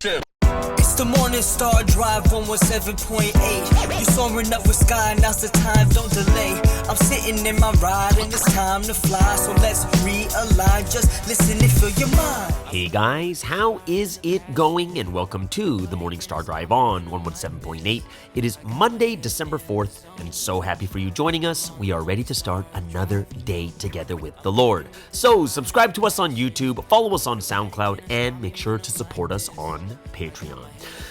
It's the Morning Star Drive 117.8. You soaring up with sky, now's the time, don't delay. I'm sitting in my ride and it's time to fly. So let's realign, just listen and fill your mind. Hey guys, how is it going? And welcome to the Morning Star Drive on 117.8. It is Monday, December 4th, and so happy for you joining us. We are ready to start another day together with the Lord. So subscribe to us on YouTube, follow us on SoundCloud, and make sure to support us on Patreon.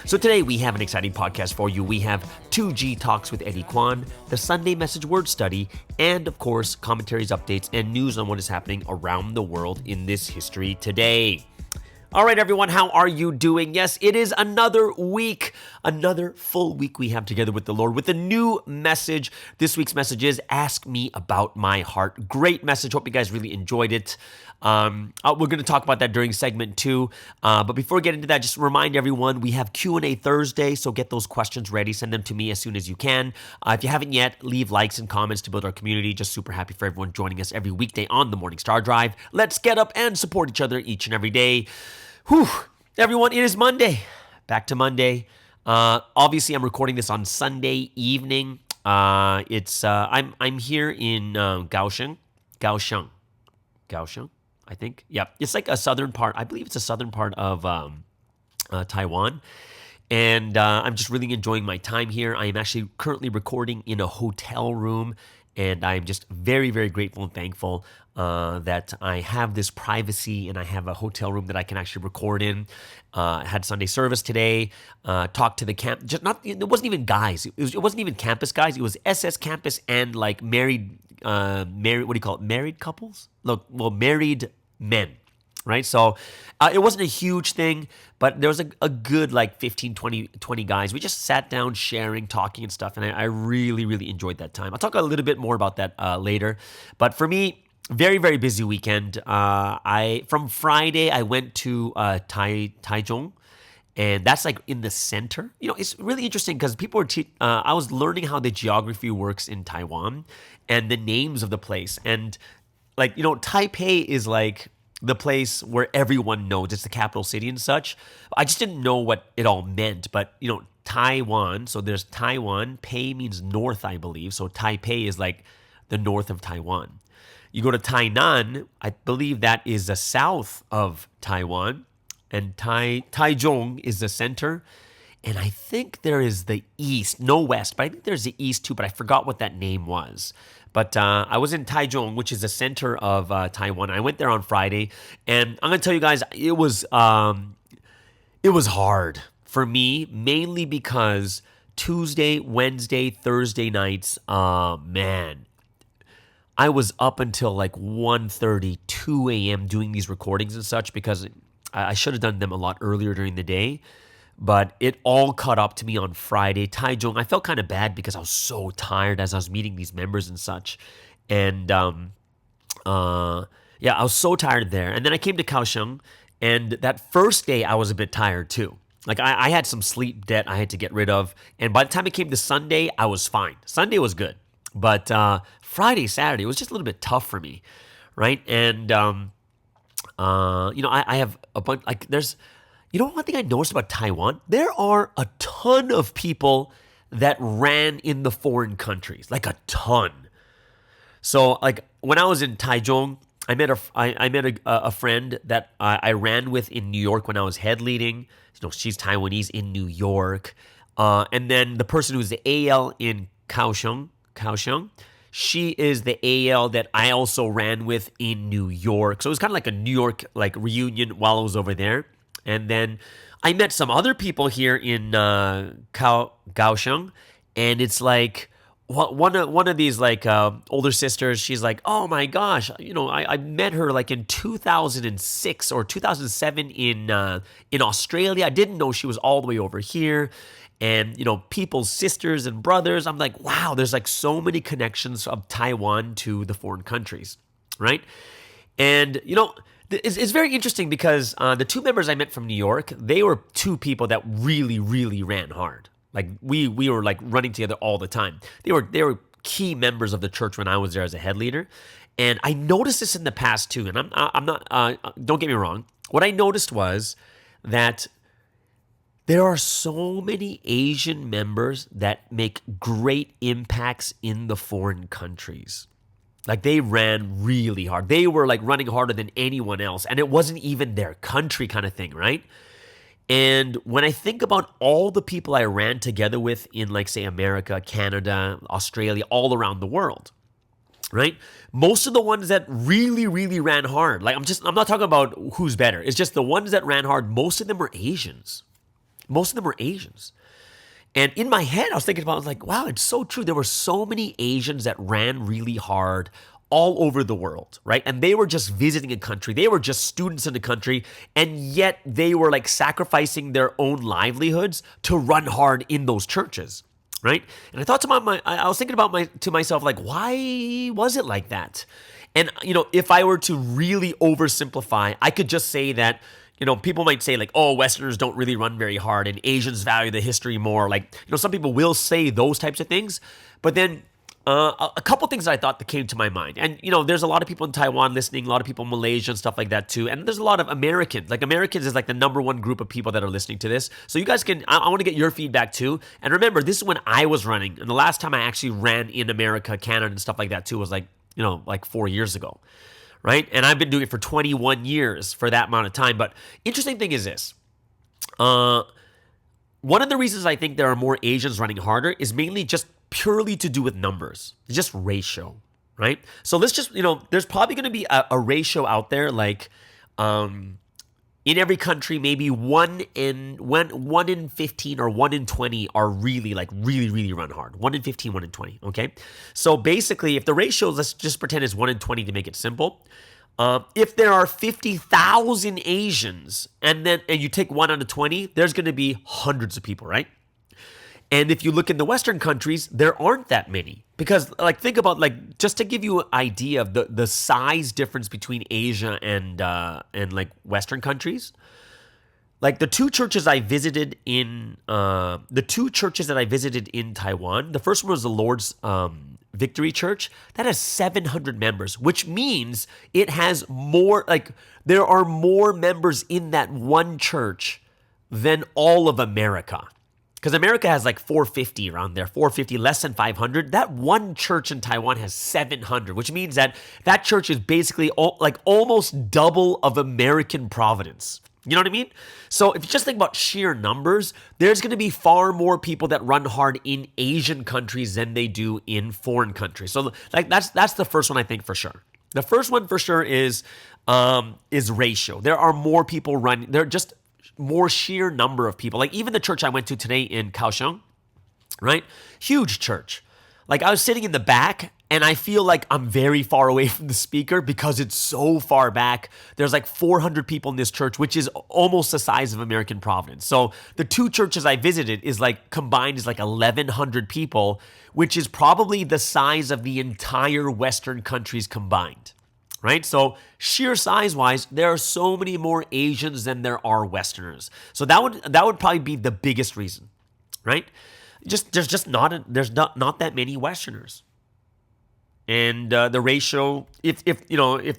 So today we have an exciting podcast for you. We have 2G Talks with Eddie Kweon, the Sunday Message Word Study, and of course, commentaries, updates, and news on what is happening around the world in this history today. All right, everyone, how are you doing? Yes, it is another week, another full week we have together with the Lord with a new message. This week's message is Ask Me About My Heart. Great message. Hope you guys really enjoyed it. We're going to talk about that during segment 2. But before we get into that, just remind everyone, we have Q&A Thursday, so get those questions ready. Send them to me as soon as you can. If you haven't yet, leave likes and comments to build our community. Just super happy for everyone joining us every weekday on the Morning Star Drive. Let's get up and support each other each and every day. Whew, everyone, it is Monday. Back to Monday. Obviously, I'm recording this on Sunday evening. I'm here in Kaohsiung, I think. Yeah, it's like a southern part. I believe it's a southern part of Taiwan. And I'm just really enjoying my time here. I am actually currently recording in a hotel room. And I'm just very, very grateful and thankful that I have this privacy and I have a hotel room that I can actually record in. I had Sunday service today, talked to the camp. It wasn't even guys. It wasn't even campus guys. It was SS campus and like married, what do you call it? Married couples? Look, well, married men. Right? So it wasn't a huge thing, but there was a good like 15, 20 guys. We just sat down sharing, talking and stuff. And I really, really enjoyed that time. I'll talk a little bit more about that later. But for me, very, very busy weekend. From Friday, I went to Taichung. And that's like in the center. You know, it's really interesting because people were I was learning how the geography works in Taiwan and the names of the place. And like, you know, Taipei is like the place where everyone knows it's the capital city and such. I just didn't know what it all meant. But, you know, Taiwan, so there's Taiwan. Pei means north, I believe. So Taipei is like the north of Taiwan. You go to Tainan, I believe that is the south of Taiwan. And Taichung is the center. And I think there is the east, no west, but I think there's the east too, but I forgot what that name was. But I was in Taichung, which is the center of Taiwan. I went there on Friday, and I'm going to tell you guys, it was hard for me, mainly because Tuesday, Wednesday, Thursday nights, man, I was up until like 1:30, 2 a.m. doing these recordings and such because I should have done them a lot earlier during the day. But it all caught up to me on Friday. Taichung, I felt kind of bad because I was so tired as I was meeting these members and such. And I was so tired there. And then I came to Kaohsiung, and that first day I was a bit tired too. Like I had some sleep debt I had to get rid of. And by the time it came to Sunday, I was fine. Sunday was good. But Friday, Saturday, it was just a little bit tough for me, right? And, I have a bunch, like there's... You know, one thing I noticed about Taiwan, there are a ton of people that ran in the foreign countries, like a ton. So, like when I was in Taichung, I met a friend that I ran with in New York when I was head leading. You know, she's Taiwanese in New York, and then the person who's the AL in Kaohsiung, she is the AL that I also ran with in New York. So it was kind of like a New York like reunion while I was over there. And then I met some other people here in Kaohsiung, and it's like one of these like older sisters. She's like, "Oh my gosh, you know, I met her like in 2006 or 2007 in Australia. I didn't know she was all the way over here." And you know, people's sisters and brothers. I'm like, wow, there's like so many connections of Taiwan to the foreign countries, right? And you know. It's very interesting because the two members I met from New York, they were two people that really, really ran hard. Like we were like running together all the time. They were key members of the church when I was there as a head leader, and I noticed this in the past too. And I'm not. Don't get me wrong. What I noticed was that There are so many Asian members that make great impacts in the foreign countries. Like they ran really hard. They were like running harder than anyone else. And it wasn't even their country kind of thing, right? And when I think about all the people I ran together with in like say America, Canada, Australia, all around the world, right? Most of the ones that really, really ran hard, like I'm not talking about who's better. It's just the ones that ran hard, most of them were Asians. Most of them were Asians. And in my head, I was thinking about, I was like, wow, it's so true. There were so many Asians that ran really hard all over the world, right? And they were just visiting a country. They were just students in the country. And yet they were like sacrificing their own livelihoods to run hard in those churches, right? And I thought I was thinking to myself, like, why was it like that? And, if I were to really oversimplify, I could just say that, people might say like, oh, Westerners don't really run very hard and Asians value the history more. Like, some people will say those types of things. But then a couple things that I thought that came to my mind. And, there's a lot of people in Taiwan listening, a lot of people in Malaysia and stuff like that too. And there's a lot of Americans. Like Americans is like the number one group of people that are listening to this. So you guys I want to get your feedback too. And remember, this is when I was running. And the last time I actually ran in America, Canada and stuff like that too was like 4 years ago. Right? And I've been doing it for 21 years for that amount of time. But interesting thing is this. One of the reasons I think there are more Asians running harder is mainly just purely to do with numbers. It's just ratio, right? So let's just, there's probably going to be a ratio out there like in every country, maybe 1 in 15 or 1 in 20 are really really run hard. 1 in 15, 1 in 20, okay? So basically, if the ratio, let's just pretend is 1 in 20 to make it simple. If there are 50,000 Asians and you take 1 out of 20, there's going to be hundreds of people, right? And if you look in the Western countries, there aren't that many. Because think about just to give you an idea of the size difference between Asia and Western countries. Like the two churches I visited in Taiwan, the first one was the Lord's Victory Church. That has 700 members, which means it has more, there are more members in that one church than all of America. Because America has 450 around there, 450, less than 500. That one church in Taiwan has 700, which means that church is basically almost double of American Providence. You know what I mean? So if you just think about sheer numbers, there's going to be far more people that run hard in Asian countries than they do in foreign countries. So that's the first one I think for sure. The first one for sure is ratio. There are more people running. There are just more sheer number of people. Like even the church I went to today in Kaohsiung, right? Huge church. Like I was sitting in the back and I feel like I'm very far away from the speaker because it's so far back. There's 400 people in this church, which is almost the size of American Providence. So the two churches I visited is combined is 1,100 people, which is probably the size of the entire Western countries combined. Right? So sheer size-wise, there are so many more Asians than there are Westerners. So that would probably be the biggest reason, right? There's not that many Westerners. And the ratio, if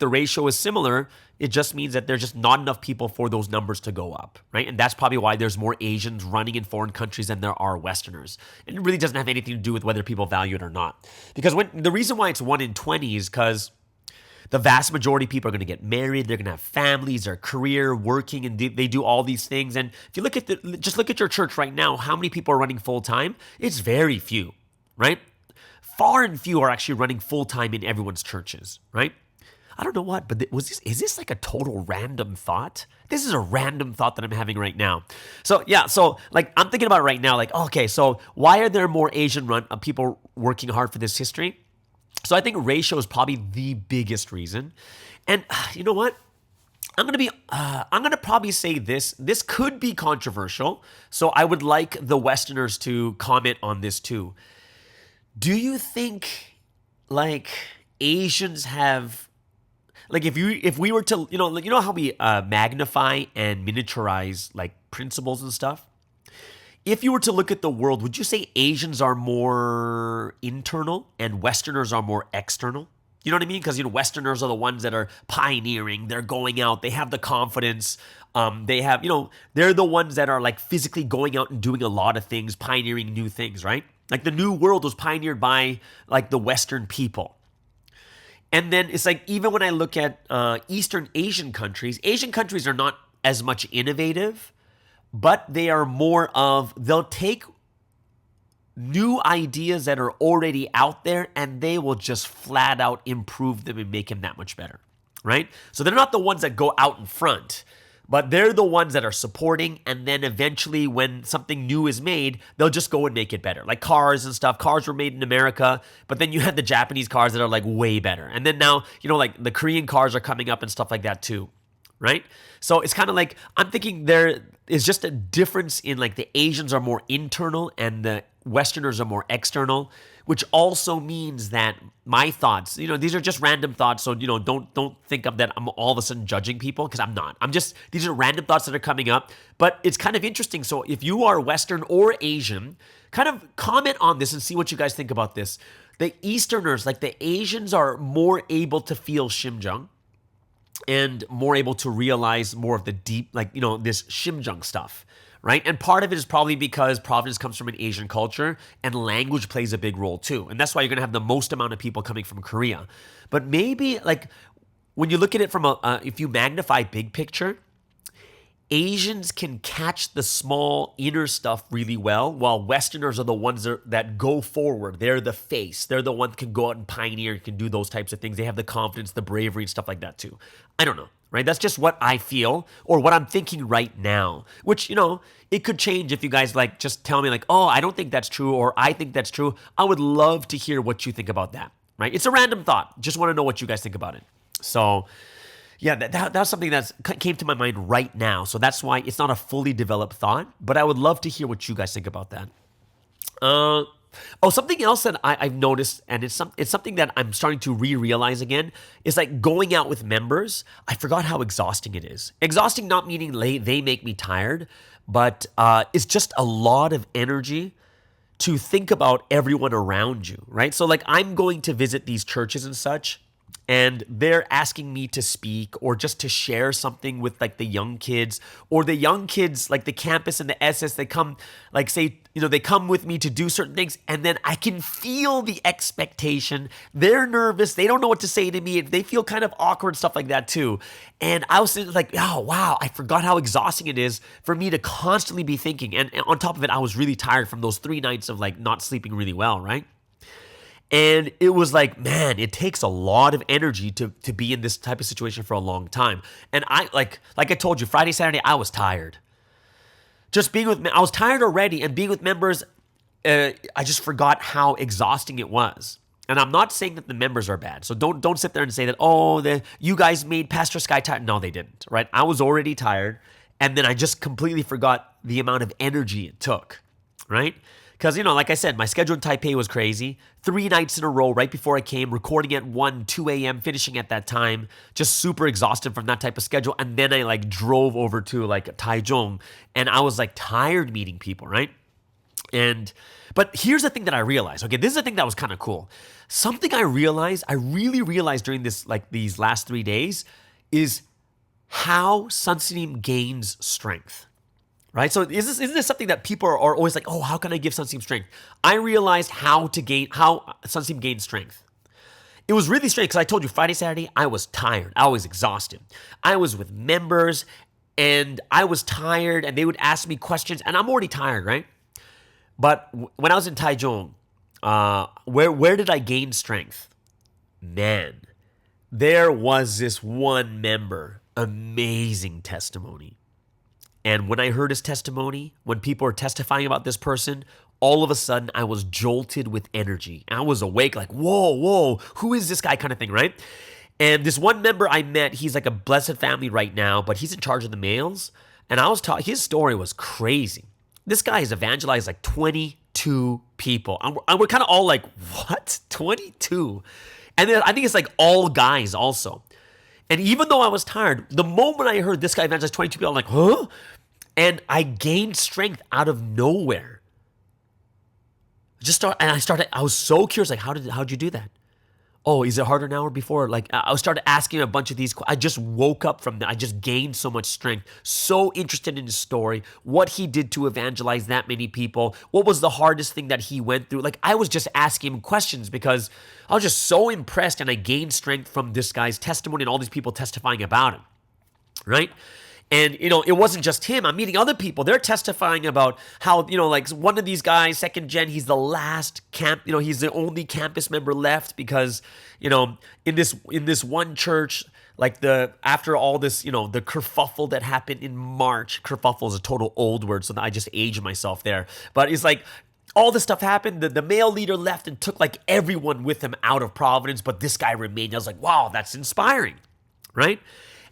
the ratio is similar, it just means that there's just not enough people for those numbers to go up, right? And that's probably why there's more Asians running in foreign countries than there are Westerners. And it really doesn't have anything to do with whether people value it or not. Because the reason why it's 1 in 20 is because the vast majority of people are going to get married. They're going to have families, their career, working, and they do all these things. And if you look at your church right now, how many people are running full time? It's very few, right? Far and few are actually running full time in everyone's churches, right? I don't know what, but is this a total random thought? This is a random thought that I'm having right now. So yeah, I'm thinking about it right now. Okay, so why are there more Asian people working hard for this history? So I think ratio is probably the biggest reason. And you know what? I'm gonna probably say this. This could be controversial. So I would like the Westerners to comment on this too. Do you think Asians have if we were to you know how we magnify and miniaturize principles and stuff? If you were to look at the world, would you say Asians are more internal and Westerners are more external? You know what I mean? Because, Westerners are the ones that are pioneering. They're going out. They have the confidence. They have, they're the ones that are like physically going out and doing a lot of things, pioneering new things, right? Like the new world was pioneered by like the Western people. And then it's like, even when I look at Eastern Asian countries are not as much innovative, but they are more of, they'll take new ideas that are already out there and they will just flat out improve them and make them that much better, right? So they're not the ones that go out in front, but they're the ones that are supporting, and then eventually when something new is made, they'll just go and make it better. Like cars and stuff. Cars were made in America, but then you had the Japanese cars that are like way better. And then now, like the Korean cars are coming up and stuff like that too, right? So it's kind of like, I'm thinking there is just a difference in like the Asians are more internal and the Westerners are more external, which also means that my thoughts, these are just random thoughts. So, don't think of that I'm all of a sudden judging people, because I'm not. These are random thoughts that are coming up, but it's kind of interesting. So if you are Western or Asian, kind of comment on this and see what you guys think about this. The Easterners, like the Asians, are more able to feel Shimjung and more able to realize more of the deep, like, this Shimjung stuff, right? And part of it is probably because Providence comes from an Asian culture and language plays a big role too. And that's why you're going to have the most amount of people coming from Korea. But maybe like when you look at it from if you magnify big picture, Asians can catch the small inner stuff really well, while Westerners are the ones that go forward. They're the face. They're the one that can go out and pioneer, can do those types of things. They have the confidence, the bravery, and stuff like that too. I don't know, right? That's just what I feel or what I'm thinking right now, which, it could change if you guys like just tell me like, oh, I don't think that's true, or I think that's true. I would love to hear what you think about that, right? It's a random thought. Just want to know what you guys think about it. So yeah, that's something that came to my mind right now. So that's why it's not a fully developed thought, but I would love to hear what you guys think about that. Something else that I've noticed, and it's something that I'm starting to realize again, is like going out with members. I forgot how exhausting it is. Exhausting not meaning they make me tired, but it's just a lot of energy to think about everyone around you, right? So like I'm going to visit these churches and such, and they're asking me to speak or just to share something with like the young kids, or the young kids, like the campus and the SS, they come like say, they come with me to do certain things, and then I can feel the expectation. They're nervous. They don't know what to say to me. They feel kind of awkward, stuff like that too. And I was like, oh, wow, I forgot how exhausting it is for me to constantly be thinking. And on top of it, I was really tired from those 3 nights of like not sleeping really well, right? And it was like, man, it takes a lot of energy to be in this type of situation for a long time. And I like I told you, Friday, Saturday, I was tired. Just being I was tired already, and being with members, I just forgot how exhausting it was. And I'm not saying that the members are bad. So don't sit there and say that, you guys made Pastor Sky tired. No, they didn't, right? I was already tired. And then I just completely forgot the amount of energy it took, right? Because, like I said, my schedule in Taipei was crazy. 3 nights in a row right before I came, recording at 1, 2 a.m., finishing at that time, just super exhausted from that type of schedule. And then I like drove over to like Taichung, and I was like tired meeting people, right? But here's the thing that I realized. Okay, this is the thing that was kind of cool. Something I really realized during these last 3 days is how Sunsteam gains strength. Right? So isn't this something that people are always like, oh, how can I give Sunsteam strength? I realized how Sunsteam gains strength. It was really strange because I told you Friday, Saturday, I was tired. I was exhausted. I was with members and I was tired, and they would ask me questions, and I'm already tired, right? But when I was in Taichung, where did I gain strength? Man, there was this one member, amazing testimony. And when I heard his testimony, when people were testifying about this person, all of a sudden I was jolted with energy. I was awake like, whoa, who is this guy kind of thing, right? And this one member I met, he's like a blessed family right now, but he's in charge of the males. And I was taught, his story was crazy. This guy has evangelized like 22 people. And we're kind of all like, what? 22? And then I think it's like all guys also. And even though I was tired, the moment I heard this guy evangelize 22 people, I'm like, huh? And I gained strength out of nowhere. I was so curious, like, how'd you do that? oh, is it harder now or before? Like I started asking a bunch of these. I just woke up from that. I just gained so much strength. So interested in his story, what he did to evangelize that many people. What was the hardest thing that he went through? Like I was just asking him questions because I was just so impressed, and I gained strength from this guy's testimony and all these people testifying about him, right? And, it wasn't just him. I'm meeting other people. They're testifying about how, like one of these guys, second gen, he's the last he's the only campus member left because, in this one church, like after all this, the kerfuffle that happened in March. Kerfuffle is a total old word, so I just aged myself there. But it's like all this stuff happened. The male leader left and took like everyone with him out of Providence, but this guy remained. I was like, wow, that's inspiring, right?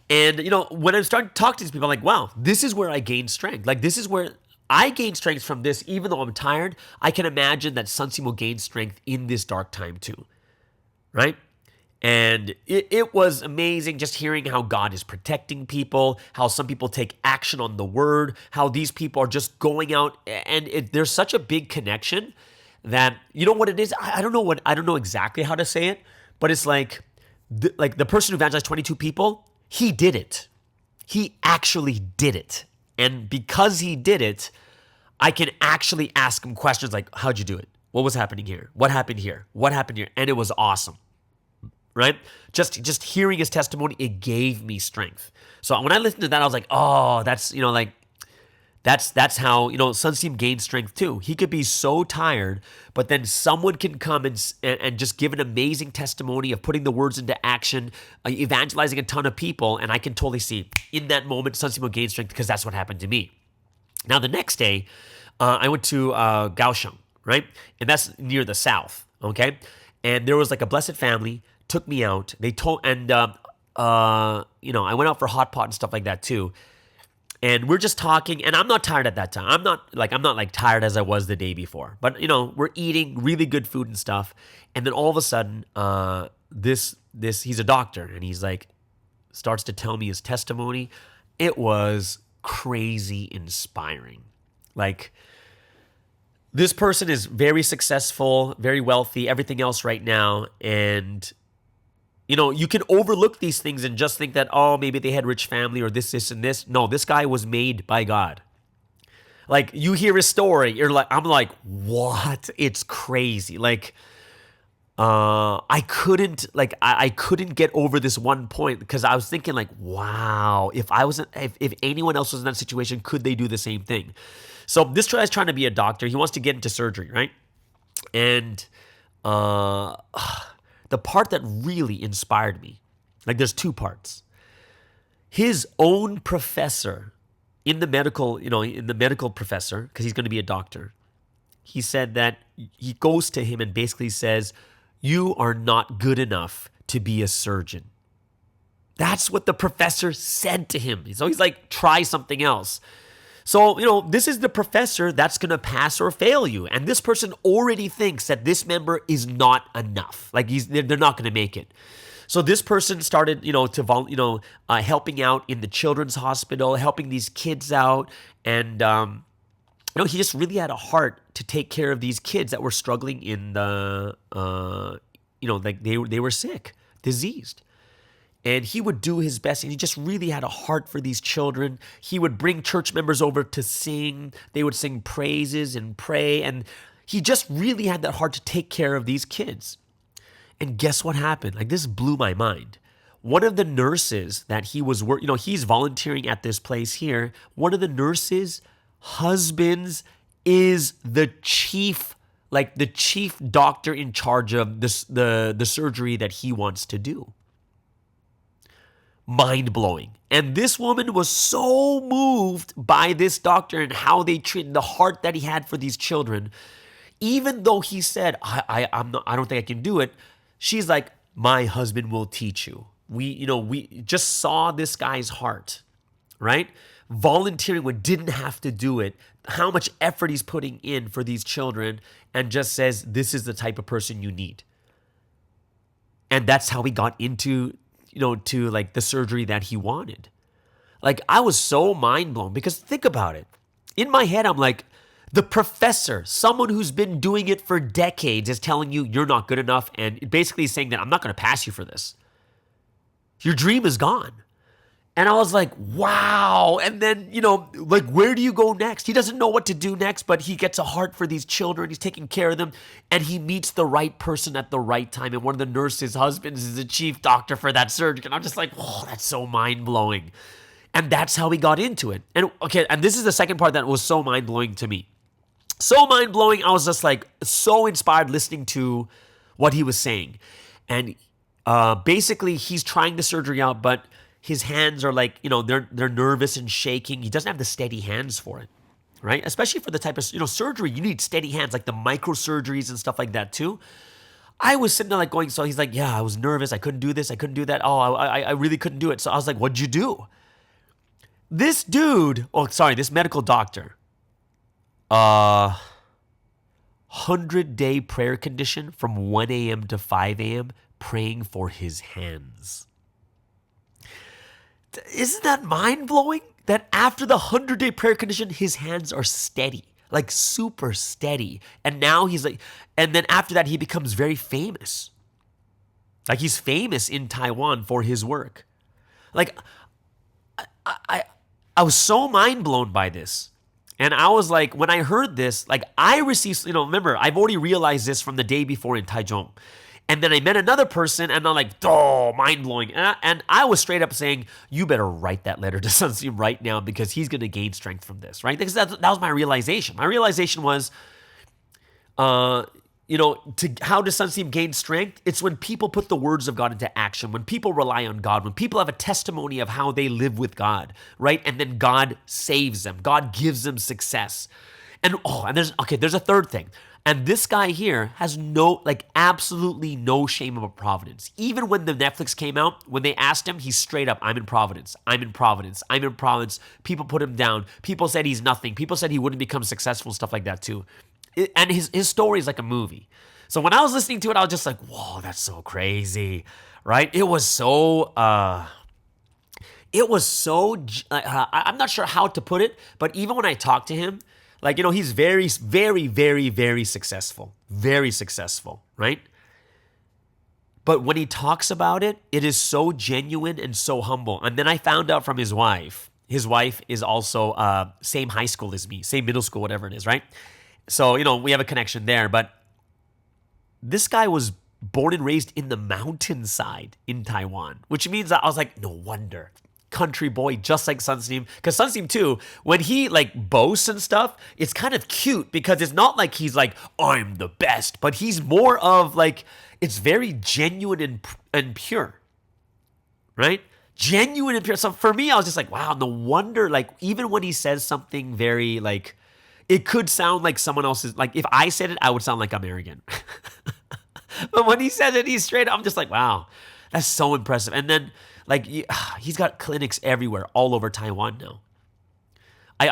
And, when I started talking to these people, I'm like, wow, this is where I gained strength. Like, this is where I gained strength from this. Even though I'm tired, I can imagine that Sunsim will gain strength in this dark time too, right? And it was amazing just hearing how God is protecting people, how some people take action on the word, how these people are just going out. And there's such a big connection that, you know what it is? I don't know exactly how to say it, but it's like the person who evangelized 22 people, he did it. He actually did it. And because he did it, I can actually ask him questions like, how'd you do it? What was happening here? What happened here? What happened here? And it was awesome, right? Just hearing his testimony, it gave me strength. So when I listened to that, I was like, oh, that's, that's how, Sunsim gained strength too. He could be so tired, but then someone can come and just give an amazing testimony of putting the words into action, evangelizing a ton of people. And I can totally see in that moment, Sunsim will gain strength because that's what happened to me. Now, the next day, I went to Kaohsiung, right? And that's near the south, okay? And there was like a blessed family, took me out. They told, and, I went out for hot pot and stuff like that too. And we're just talking, and I'm not tired at that time. I'm not like tired as I was the day before. But, we're eating really good food and stuff. And then all of a sudden, he's a doctor, and he's like, starts to tell me his testimony. It was crazy inspiring. Like, this person is very successful, very wealthy, everything else right now. And you can overlook these things and just think that, oh, maybe they had rich family or this, and this. No, this guy was made by God. Like, you hear his story, I'm like, what? It's crazy. Like, I couldn't get over this one point because I was thinking like, wow, if anyone else was in that situation, could they do the same thing? So this guy's trying to be a doctor. He wants to get into surgery, right? And, the part that really inspired me, like there's two parts. His own professor in the medical professor, because he's going to be a doctor, he said that he goes to him and basically says, you are not good enough to be a surgeon. That's what the professor said to him. So he's like, try something else. So, this is the professor that's going to pass or fail you. And this person already thinks that this member is not enough. Like they're not going to make it. So this person started, helping out in the children's hospital, helping these kids out. And, he just really had a heart to take care of these kids that were struggling in the, like they were sick, diseased. And he would do his best, and he just really had a heart for these children. He would bring church members over to sing. They would sing praises and pray, and he just really had that heart to take care of these kids. And guess what happened? Like, this blew my mind. One of the nurses that he was he's volunteering at this place here. One of the nurses' husbands is the chief doctor in charge of this, the surgery that he wants to do. Mind-blowing. And this woman was so moved by this doctor and how they treated, the heart that he had for these children. Even though he said, I don't think I can do it, she's like, my husband will teach you. We just saw this guy's heart, right? Volunteering when didn't have to do it, how much effort he's putting in for these children, and just says, this is the type of person you need. And that's how he got into to like the surgery that he wanted. Like, I was so mind blown because think about it. In my head, I'm like, The professor, someone who's been doing it for decades, is telling you you're not good enough and basically saying that I'm not going to pass you for this. Your dream is gone. And I was like, wow. And then, like, where do you go next? He doesn't know what to do next, but he gets a heart for these children. He's taking care of them. And he meets the right person at the right time. And one of the nurses' husbands is the chief doctor for that surgery. And I'm just like, oh, that's so mind-blowing. And that's how he got into it. And this is the second part that was so mind-blowing to me. So mind-blowing, I was just like so inspired listening to what he was saying. And basically, he's trying the surgery out, but his hands are like, they're nervous and shaking. He doesn't have the steady hands for it, right? Especially for the type of, surgery, you need steady hands, like the microsurgeries and stuff like that too. I was sitting there like going, so he's like, yeah, I was nervous. I couldn't do this. I couldn't do that. Oh, I really couldn't do it. So I was like, what'd you do? This medical doctor, 100-day prayer condition from 1 a.m. to 5 a.m., praying for his hands. Isn't that mind-blowing? That after the 100-day prayer condition, his hands are steady, like super steady. And now he's like, and then after that, he becomes very famous. Like he's famous in Taiwan for his work. Like, I was so mind-blown by this. And I was like, when I heard this, like I received, remember, I've already realized this from the day before in Taichung. And then I met another person and I'm like, oh, mind-blowing. And I was straight up saying, you better write that letter to Sun Tzu right now because he's going to gain strength from this, right? Because that was my realization. My realization was, how does Sun Tzu gain strength? It's when people put the words of God into action, when people rely on God, when people have a testimony of how they live with God, right? And then God saves them. God gives them success. And there's a third thing. And this guy here has absolutely no shame about Providence. Even when the Netflix came out, when they asked him, he's straight up, I'm in Providence. I'm in Providence. I'm in Providence. People put him down. People said he's nothing. People said he wouldn't become successful, stuff like that too. And his story is like a movie. So when I was listening to it, I was just like, whoa, that's so crazy, right? It was so, I'm not sure how to put it, but even when I talk to him, he's very, very, very, very successful. Very successful, right? But when he talks about it, it is so genuine and so humble. And then I found out from his wife. His wife is also same high school as me, same middle school, whatever it is, right? So, we have a connection there. But this guy was born and raised in the mountainside in Taiwan, which means that I was like, no wonder. Country boy, just like Sun Tzu. Because Sun Tzu too, when he boasts and stuff, it's kind of cute because it's not like he's like, I'm the best, but he's more of it's very genuine and pure, right? Genuine and pure. So for me, I was just like, wow, no wonder, even when he says something very it could sound like someone else's, if I said it, I would sound like I'm arrogant. But when he says it, he's straight up, I'm just like, wow, that's so impressive. And then he's got clinics everywhere, all over Taiwan now. There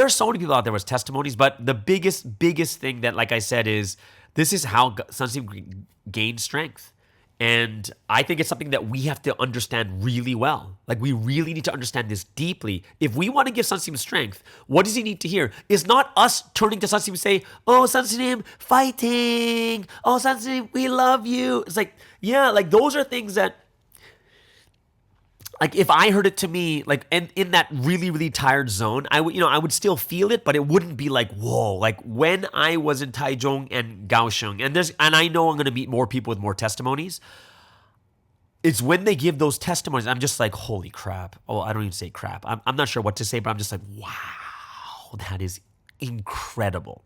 are so many people out there with testimonies, but the biggest thing that, like I said, is this is how Sun Tzu gained strength. And I think it's something that we have to understand really well. We really need to understand this deeply. If we want to give Sun Tzu strength, what does he need to hear? It's not us turning to Sun Tzu and say, oh, Sun Tzu, fighting. Oh, Sun Tzu, we love you. It's those are things that, if I heard it to me, in that really, really tired zone, I would still feel it, but it wouldn't be whoa. When I was in Taichung and Kaohsiung, and I know I'm going to meet more people with more testimonies, it's when they give those testimonies, I'm just like, holy crap. Oh, I don't even say crap. I'm not sure what to say, but I'm just like, wow, that is incredible.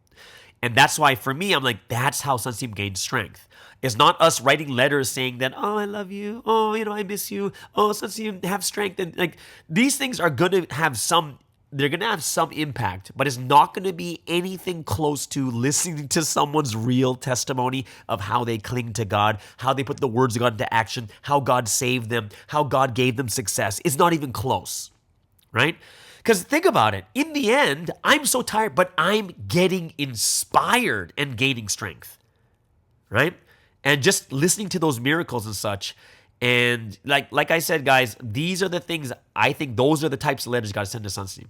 And that's why, for me, I'm like, that's how Sun Tzu gained strength. It's not us writing letters saying that, oh, I love you. Oh, I miss you. Oh, Sun Tzu, have strength. And these things are going to have some impact, but it's not going to be anything close to listening to someone's real testimony of how they cling to God, how they put the words of God into action, how God saved them, how God gave them success. It's not even close, right? Because think about it. In the end, I'm so tired, but I'm getting inspired and gaining strength, right? And just listening to those miracles and such. And like I said, guys, these are the things, I think those are the types of letters God sent to Sun Tzu.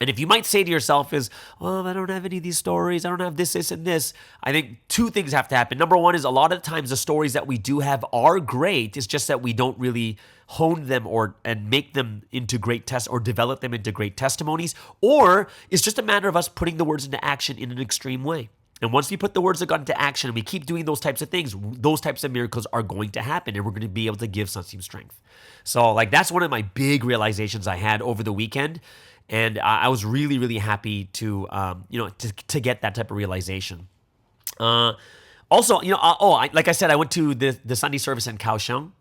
And if you might say to yourself is, oh, I don't have any of these stories. I don't have this, and this. I think two things have to happen. Number one is a lot of times the stories that we do have are great. It's just that we don't really hone them and make them into great tests or develop them into great testimonies. Or it's just a matter of us putting the words into action in an extreme way. And once we put the words of God into action and we keep doing those types of things, those types of miracles are going to happen and we're going to be able to give Sunseam strength. So that's one of my big realizations I had over the weekend. And I was really, really happy to get that type of realization. Also, like I said, I went to the Sunday service in Kaohsiung,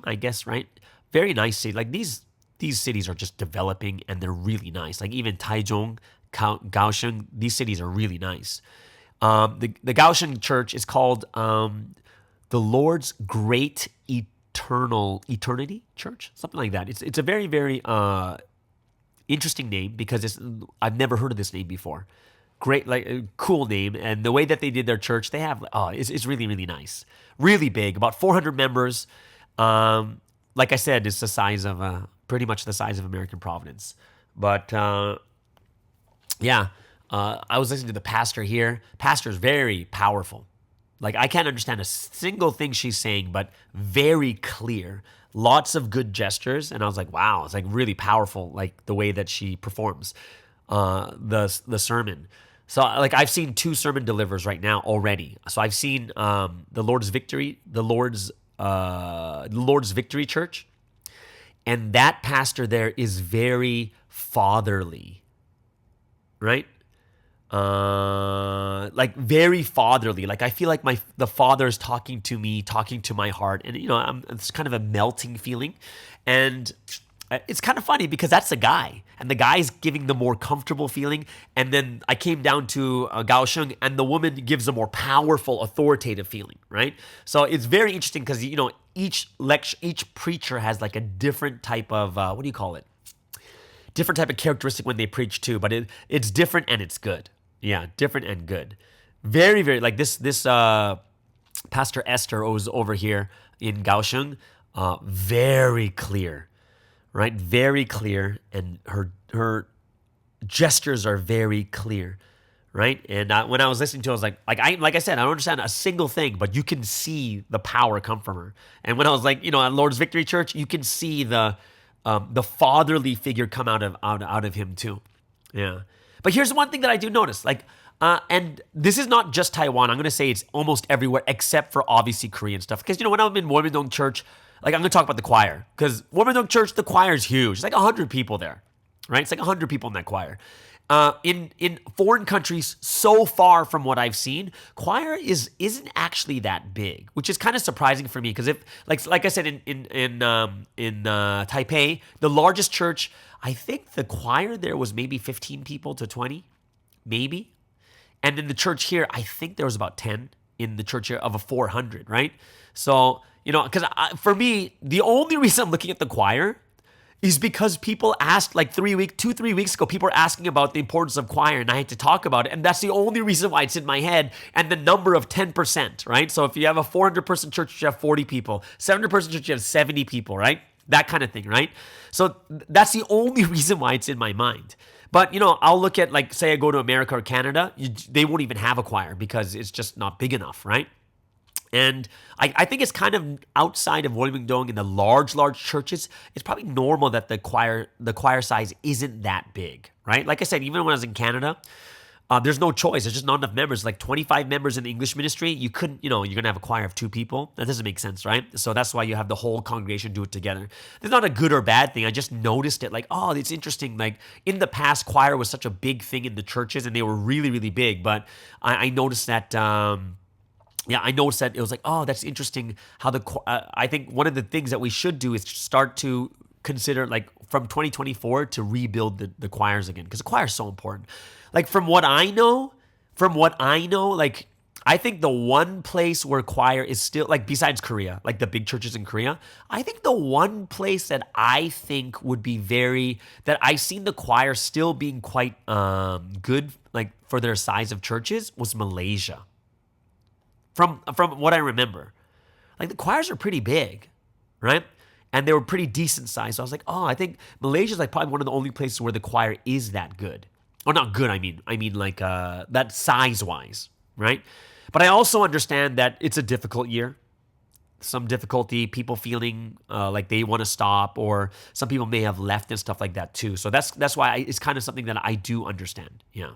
I guess, right? Very nice city. Like these cities are just developing and they're really nice. Like even Taichung, Kaohsiung, these cities are really nice. The Kaohsiung church is called the Lord's Great Eternity Church, something like that. It's a very, very interesting name because I've never heard of this name before. Great, like a cool name, and the way that they did their church, they have it's really, really nice, really big, about 400 members. Like I said, it's the size of pretty much the size of American Providence. But I was listening to the pastor here. Pastor's very powerful. Like I can't understand a single thing she's saying, but very clear. Lots of good gestures, and I was like, wow, it's like really powerful, like the way that she performs the sermon. So like I've seen 2 sermon delivers right now already. So I've seen the Lord's Victory Church, and that pastor there is very fatherly, right? Like very fatherly. Like I feel like the Father is talking to me, talking to my heart, and it's kind of a melting feeling, and it's kind of funny because that's the guy, and the guy's giving the more comfortable feeling, and then I came down to Kaohsiung, and the woman gives a more powerful, authoritative feeling, right? So it's very interesting because each preacher has like a different type of what do you call it? Different type of characteristic when they preach too, but it's different and it's good. Yeah, different and good. Very, very, like this Pastor Esther was over here in Kaohsiung, very clear, right? Very clear, and her gestures are very clear, right? And when I was listening to it, I was like I said, I don't understand a single thing, but you can see the power come from her. And when I was like, at Lord's Victory Church, you can see the fatherly figure come out of him too. Yeah. But here's one thing that I do notice, and this is not just Taiwan. I'm going to say it's almost everywhere except for obviously Korean stuff. Because, when I'm in Women's Church, like I'm going to talk about the choir. Because Women's Church, the choir is huge. It's like 100 people there, right? It's like 100 people in that choir. In foreign countries, so far from what I've seen, choir isn't actually that big, which is kind of surprising for me. Because if, like I said, in Taipei, the largest church, I think the choir there was maybe 15 people to 20, maybe. And in the church here, I think there was about 10 in the church here of a 400, right? So, because for me, the only reason I'm looking at the choir is because people asked 3 weeks ago, people were asking about the importance of choir, and I had to talk about it. And that's the only reason why it's in my head, and the number of 10%, right? So if you have a 400-person church, you have 40 people. 700-person church, you have 70 people, right? That kind of thing, right? So that's the only reason why it's in my mind. But, I'll look at, say I go to America or Canada, they won't even have a choir because it's just not big enough, right? And I think it's kind of outside of Wollongdong in the large churches, it's probably normal that the choir size isn't that big, right? Like I said, even when I was in Canada, there's no choice. There's just not enough members. Like 25 members in the English ministry, you couldn't, you're going to have a choir of 2 people. That doesn't make sense, right? So that's why you have the whole congregation do it together. It's not a good or bad thing. I just noticed it it's interesting. Like in the past, choir was such a big thing in the churches and they were really, really big. But I noticed that, I noticed that it was that's interesting how I think one of the things that we should do is start to consider from 2024 to rebuild the choirs again, because the choir is so important. From what I know, I think the one place where choir is still, besides Korea, the big churches in Korea, I think the one place that I think would be that I've seen the choir still being quite good, for their size of churches, was Malaysia. From what I remember. The choirs are pretty big, right? and they were pretty decent size. So I was like, oh, I think Malaysia's like probably one of the only places where the choir is that good. Or not good, I mean like that size-wise, right? But I also understand that it's a difficult year. Some difficulty, people feeling like they want to stop, or some people may have left and stuff like that too. So that's why it's kind of something that I do understand. Yeah.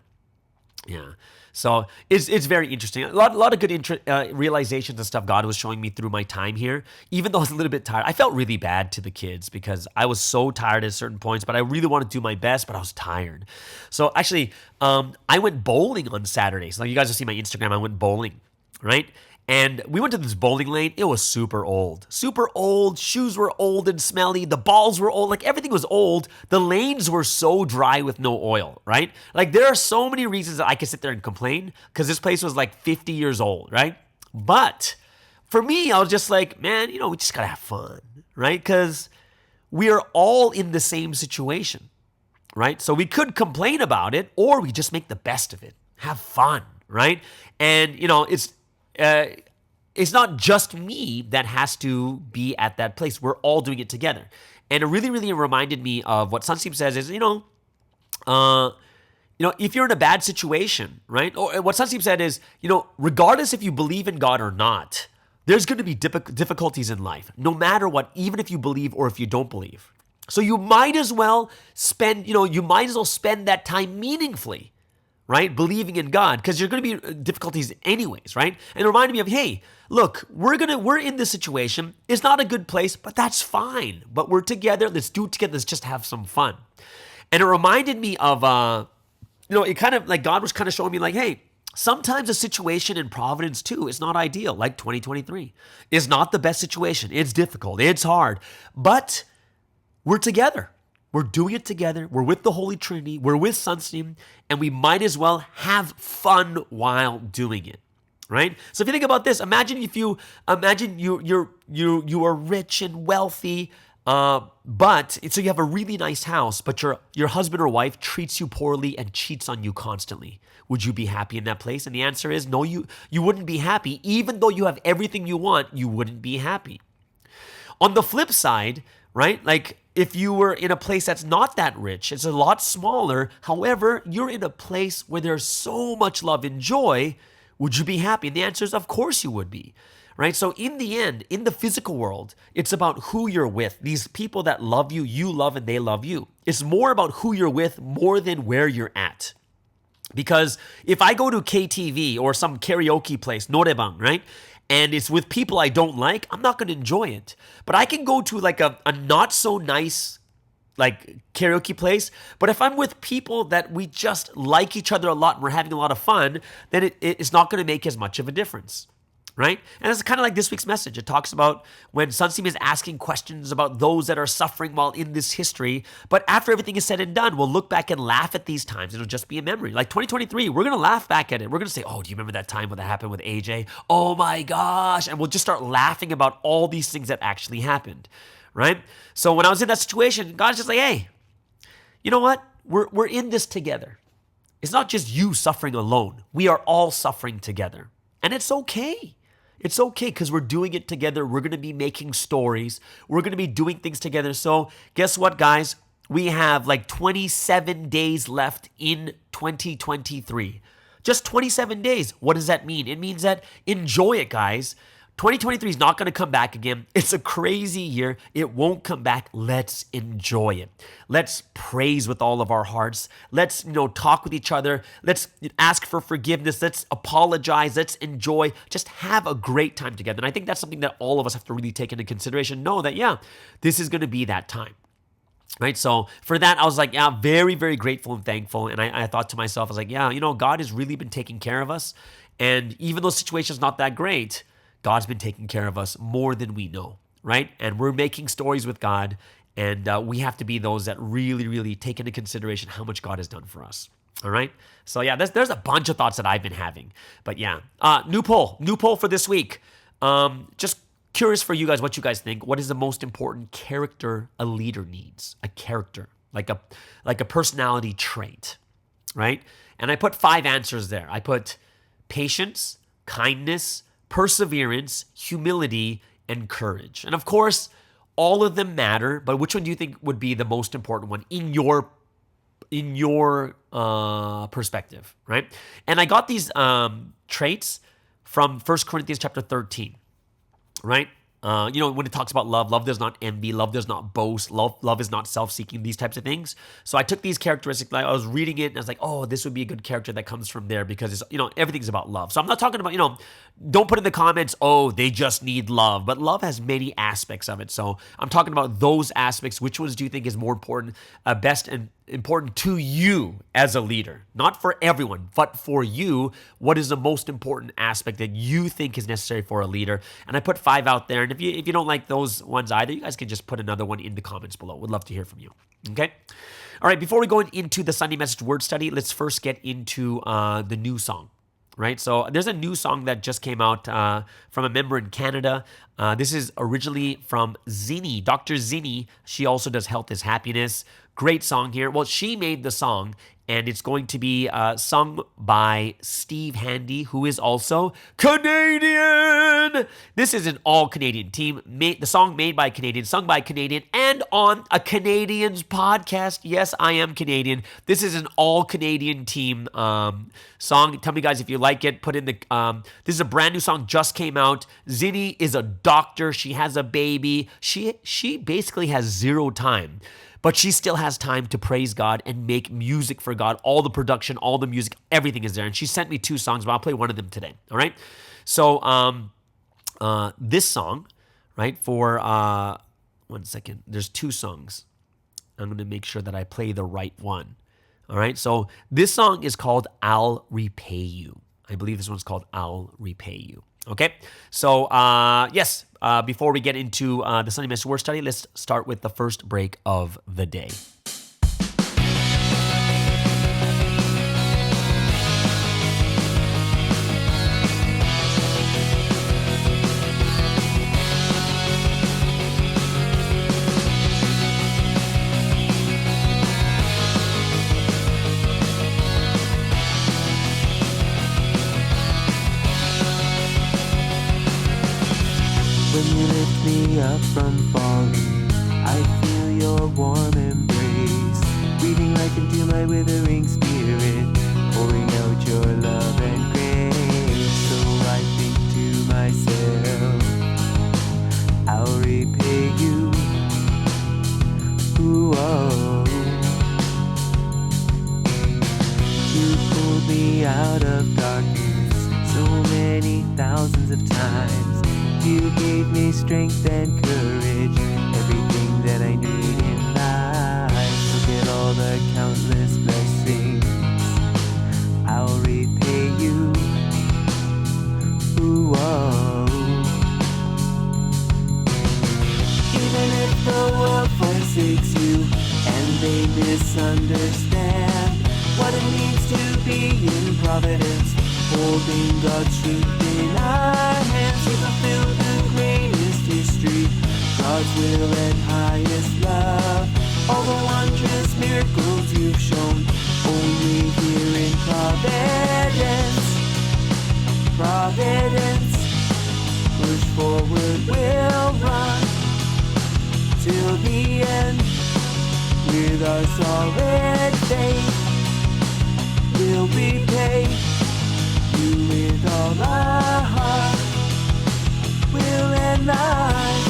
So it's very interesting. A lot of good realizations and stuff God was showing me through my time here. Even though I was a little bit tired, I felt really bad to the kids because I was so tired at certain points, but I really wanted to do my best, but I was tired. So actually, I went bowling on Saturday. So like you guys will see my Instagram, I went bowling, right? And we went to this bowling lane. It was super old. Super old. Shoes were old and smelly. The balls were old. Like everything was old. The lanes were so dry with no oil, right? Like there are so many reasons that I could sit there and complain because this place was like 50 years old, right? But for me, I was just like, man, we just got to have fun, right? Because we are all in the same situation, right? So we could complain about it or we just make the best of it. Have fun, right? And, it's not just me that has to be at that place. We're all doing it together. And it really, really reminded me of what Sunseem says is, if you're in a bad situation, right? Or what Sunseem said is, regardless if you believe in God or not, there's going to be difficulties in life, no matter what, even if you believe or if you don't believe. So you might as well spend that time meaningfully, right? Believing in God, because there's going to be difficulties anyways, right? And it reminded me of, hey, look, we're in this situation. It's not a good place, but that's fine. But we're together. Let's do it together. Let's just have some fun. And it reminded me of, it kind of like God was kind of showing me like, hey, sometimes a situation in Providence too is not ideal. Like 2023 is not the best situation. It's difficult. It's hard, but we're together. We're doing it together. We're with the Holy Trinity. We're with Sunsteam, and we might as well have fun while doing it, right? So if you think about this, imagine you are rich and wealthy, but so you have a really nice house, but your husband or wife treats you poorly and cheats on you constantly. Would you be happy in that place? And the answer is no. You wouldn't be happy, even though you have everything you want. You wouldn't be happy. On the flip side, right? Like if you were in a place that's not that rich, it's a lot smaller. However, you're in a place where there's so much love and joy. Would you be happy? And the answer is, of course you would be, right? So in the end, in the physical world, it's about who you're with. These people that love you, you love, and they love you. It's more about who you're with more than where you're at. Because if I go to KTV or some karaoke place, norebang, right? And it's with people I don't like, I'm not going to enjoy it. But I can go to like a not so nice like karaoke place. But if I'm with people that we just like each other a lot and we're having a lot of fun, then it's not going to make as much of a difference, right? And it's kind of like this week's message. It talks about when Sunseem is asking questions about those that are suffering while in this history. But after everything is said and done, we'll look back and laugh at these times. It'll just be a memory. Like 2023, we're going to laugh back at it. We're going to say, oh, do you remember that time when that happened with AJ? Oh my gosh. And we'll just start laughing about all these things that actually happened, right? So when I was in that situation, God's just like, hey, you know what? We're in this together. It's not just you suffering alone. We are all suffering together. And it's okay. It's okay because we're doing it together. We're going to be making stories. We're going to be doing things together. So guess what, guys? We have like 27 days left in 2023. Just 27 days. What does that mean? It means that enjoy it, guys. 2023 is not going to come back again. It's a crazy year. It won't come back. Let's enjoy it. Let's praise with all of our hearts. Let's, talk with each other. Let's ask for forgiveness. Let's apologize. Let's enjoy. Just have a great time together. And I think that's something that all of us have to really take into consideration. Know that, this is going to be that time. Right? So for that, I was like, very, very grateful and thankful. And I thought to myself, I was like, God has really been taking care of us. And even though the situation's not that great, God's been taking care of us more than we know, right? And we're making stories with God, and we have to be those that really, really take into consideration how much God has done for us, all right? So there's a bunch of thoughts that I've been having, but new poll for this week. Just curious for you guys, what you guys think. What is the most important character a leader needs? A character, like a personality trait, right? And I put 5 answers there. I put patience, kindness, perseverance, humility, and courage. And of course, all of them matter, but which one do you think would be the most important one in your perspective, right? And I got these traits from 1 Corinthians chapter 13, right? When it talks about love does not envy, love does not boast, love is not self-seeking, these types of things. So I took these characteristics, like I was reading it and I was like, oh, this would be a good character that comes from there because it's, everything's about love. So I'm not talking about, don't put in the comments, oh, they just need love, but love has many aspects of it. So I'm talking about those aspects. Which ones do you think is more important, best and important to you as a leader? Not for everyone, but for you, what is the most important aspect that you think is necessary for a leader? And I put 5 out there. And if you don't like those ones either, you guys can just put another one in the comments below. Would love to hear from you. Okay? All right, before we go into the Sunday Message word study, let's first get into the new song. Right? So there's a new song that just came out from a member in Canada. This is originally from Zinni, Dr. Zinni. She also does Health is Happiness. Great song here. Well, she made the song, and it's going to be sung by Steve Handy, who is also Canadian. This is an all-Canadian team. The song made by Canadian, sung by Canadian, and on a Canadians podcast. Yes, I am Canadian. This is an all-Canadian team song. Tell me, guys, if you like it. Put in the. This is a brand new song, just came out. Zinni is a doctor. She has a baby. She basically has zero time. But she still has time to praise God and make music for God. All the production, all the music, everything is there. And she sent me 2 songs, but I'll play one of them today. All right? So this song, right, for 1 second. There's 2 songs. I'm going to make sure that I play the right one. All right? So this song is called I'll Repay You. I believe this one's called I'll Repay You. Okay? So, yes, before we get into the Sunday Message word study, let's start with the first break of the day. When you lift me up from falling, I feel your warm embrace, breathing life into my withering spirit, pouring out your love and grace. So I think to myself, I'll repay you. Ooh, oh. You pulled me out of darkness so many thousands of times. You gave me strength and courage, everything that I need in life. Look at all the countless blessings, I'll repay you. Ooh, oh. Even if the world forsakes you and they misunderstand what it means to be in providence, holding God's truth in our hands, we fulfill the greatest history, God's will and highest love. All the wondrous miracles you've shown, only here in Providence. Providence, push forward, we'll run till the end. With our solid faith, we'll repay you with all our heart, will and life.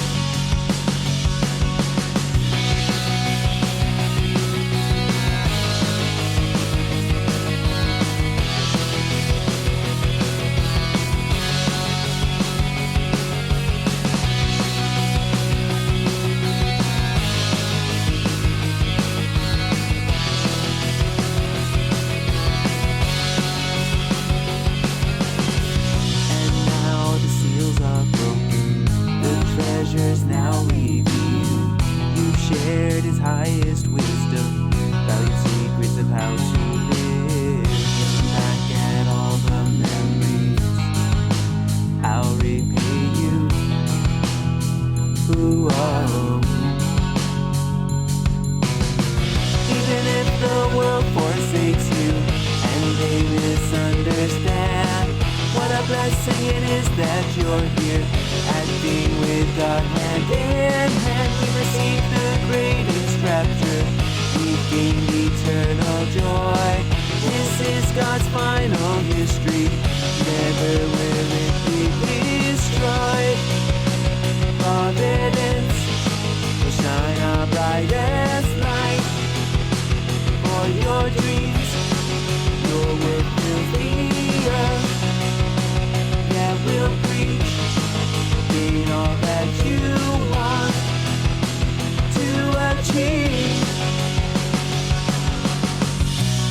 Now revealed, you've shared his highest wisdom, valued secrets of how to live. Looking back at all the memories, I'll repay you. Ooh, oh. Even if the world forsakes you and they misunderstand what a blessing it is that you're here, acting with God hand in hand. We receive the greatest rapture, we've gained eternal joy. This is God's final history, never will it be destroyed. Providence will shine our brightest light. For your dreams, your word fills the earth. Yeah, we'll preach, gain all that you want to achieve.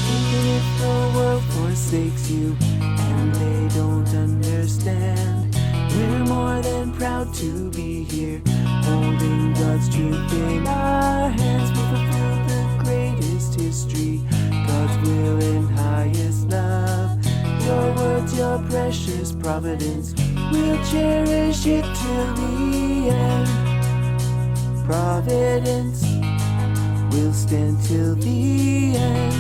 Even if the world forsakes you and they don't understand, we're more than proud to be here, holding God's truth in our hands. We fulfill the greatest history, God's will and highest love. Your words, your precious providence, we'll cherish it till the end. Providence will stand till the end.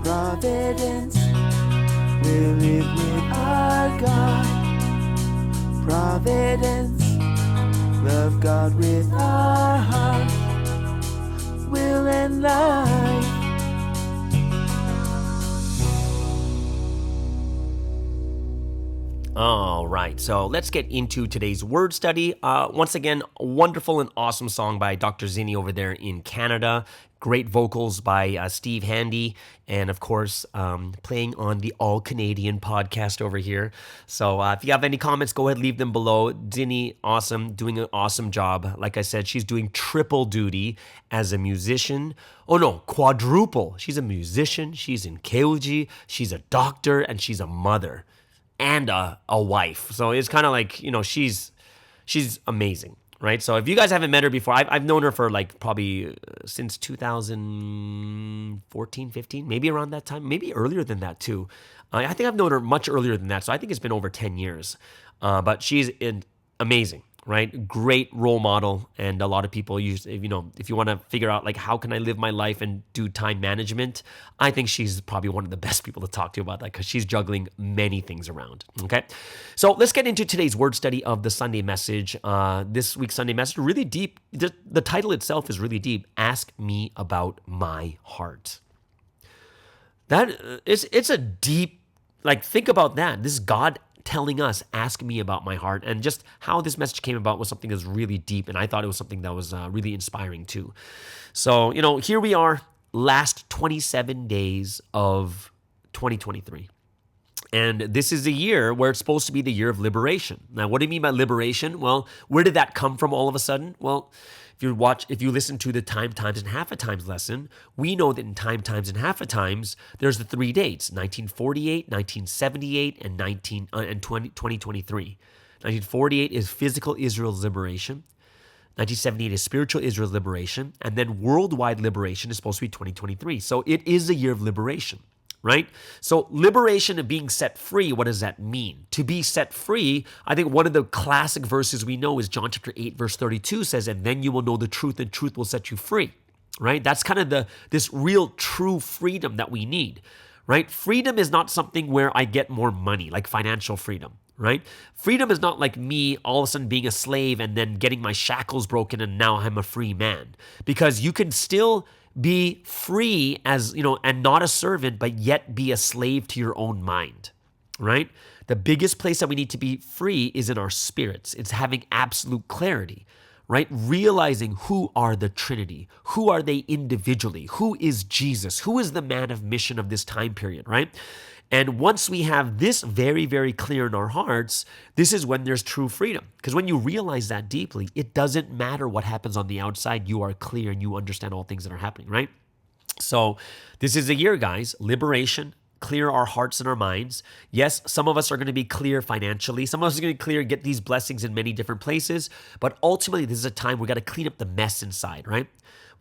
Providence will live with our God. Providence, love God with our heart, will and life. All right, so let's get into today's word study. Once again, a wonderful and awesome song by Dr. Zinni over there in Canada. Great vocals by Steve Handy, and of course, playing on the All Canadian podcast over here. So if you have any comments, go ahead, leave them below. Zinni, awesome, doing an awesome job. Like I said, she's doing triple duty as a musician. Oh no, quadruple. She's a musician, she's in Keuji, she's a doctor, and she's a mother. And a wife. So it's kind of like, you know, she's amazing, right? So if you guys haven't met her before, I've known her for like probably since 2014, 15, maybe around that time, maybe earlier than that too. I think I've known her much earlier than that. So I think it's been over 10 years. But she's amazing, right? Great role model. And a lot of people use, if you want to figure out like, how can I live my life and do time management? I think she's probably one of the best people to talk to about that, because she's juggling many things around. Okay. So let's get into today's word study of the Sunday message. This week's Sunday message, really deep. The title itself is really deep. Ask me about my heart. It's a deep, like, think about that. This is God telling us, ask me about my heart. And just how this message came about was something that's really deep, and I thought it was something that was really inspiring too. So, here we are, last 27 days of 2023. And this is a year where it's supposed to be the year of liberation. Now, what do you mean by liberation? Well, where did that come from all of a sudden? Well, if you listen to the time, times, and half a times lesson, we know that in time, times, and half a times, there's the 3 dates: 1948, 1978, and 2023. 1948 is physical Israel's liberation. 1978 is spiritual Israel's liberation. And then worldwide liberation is supposed to be 2023. So it is a year of liberation, right? So liberation and being set free, what does that mean? To be set free, I think one of the classic verses we know is John chapter 8, verse 32 says, and then you will know the truth, and truth will set you free, right? That's kind of this real true freedom that we need, right? Freedom is not something where I get more money, like financial freedom, right? Freedom is not like me all of a sudden being a slave and then getting my shackles broken and now I'm a free man, because you can still be free as, and not a servant, but yet be a slave to your own mind, right? The biggest place that we need to be free is in our spirits. It's having absolute clarity, right? Realizing who are the Trinity, who are they individually, who is Jesus, who is the man of mission of this time period, right? And once we have this very, very clear in our hearts, this is when there's true freedom. Because when you realize that deeply, it doesn't matter what happens on the outside. You are clear and you understand all things that are happening, right? So this is a year, guys. Liberation, clear our hearts and our minds. Yes, some of us are going to be clear financially. Some of us are going to be clear, get these blessings in many different places. But ultimately, this is a time we got to clean up the mess inside, right?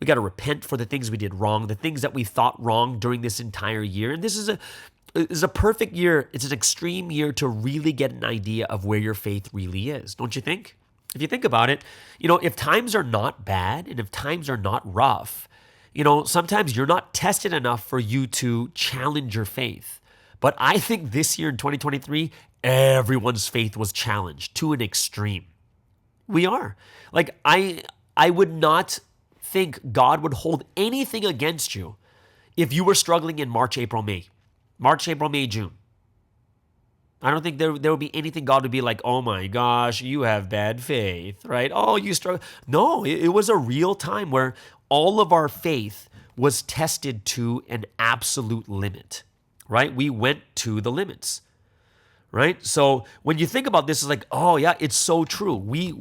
We got to repent for the things we did wrong, the things that we thought wrong during this entire year. And this is a perfect year. It's an extreme year to really get an idea of where your faith really is. Don't you think? If you think about it, if times are not bad and if times are not rough, sometimes you're not tested enough for you to challenge your faith. But I think this year in 2023, everyone's faith was challenged to an extreme. We are. Like, I would not think God would hold anything against you if you were struggling in March, April, May, June. I don't think there would be anything God would be like, oh my gosh, you have bad faith, right? Oh, you struggle. No, it was a real time where all of our faith was tested to an absolute limit, right? We went to the limits, right? So when you think about this, it's like, oh yeah, it's so true. We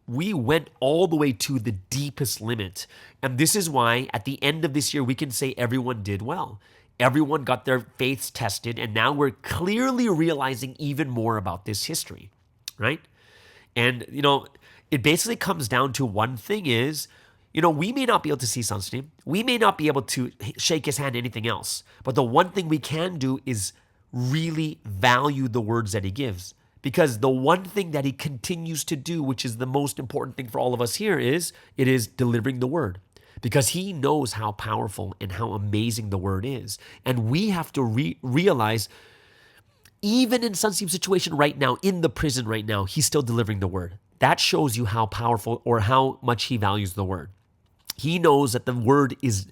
went all the way to the deepest limit. And this is why at the end of this year, we can say everyone did well. Everyone got their faiths tested, and now we're clearly realizing even more about this history, right? And, it basically comes down to one thing is, we may not be able to see Sunstein. We may not be able to shake his hand, anything else. But the one thing we can do is really value the words that he gives. Because the one thing that he continues to do, which is the most important thing for all of us here, is delivering the word. Because he knows how powerful and how amazing the word is. And we have to realize, even in Sunsteam's situation right now, in the prison right now, he's still delivering the word. That shows you how powerful or how much he values the word. He knows that the word is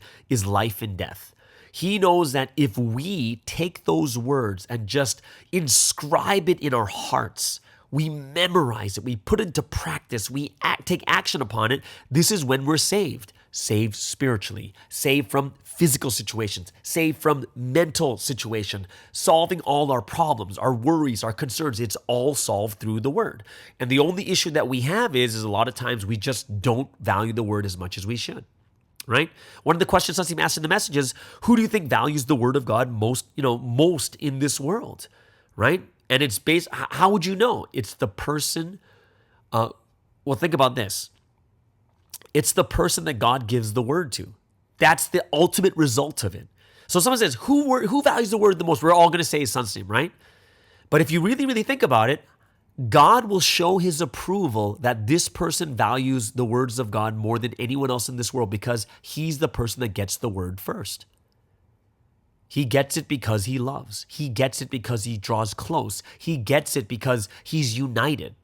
life and death. He knows that if we take those words and just inscribe it in our hearts, we memorize it, we put it into practice, we take action upon it, this is when we're saved. Saved spiritually, saved from physical situations, saved from mental situation, solving all our problems, our worries, our concerns. It's all solved through the word. And the only issue that we have is a lot of times we just don't value the word as much as we should, right? One of the questions Sunstein asked in the message is, who do you think values the word of God most in this world, right? And it's based, how would you know? It's the person, well, think about this. It's the person that God gives the word to. That's the ultimate result of it. So someone says, who values the word the most? We're all going to say Sunstein, right? But if you really, really think about it, God will show his approval that this person values the words of God more than anyone else in this world because he's the person that gets the word first. He gets it because he loves. He gets it because he draws close. He gets it because he's united,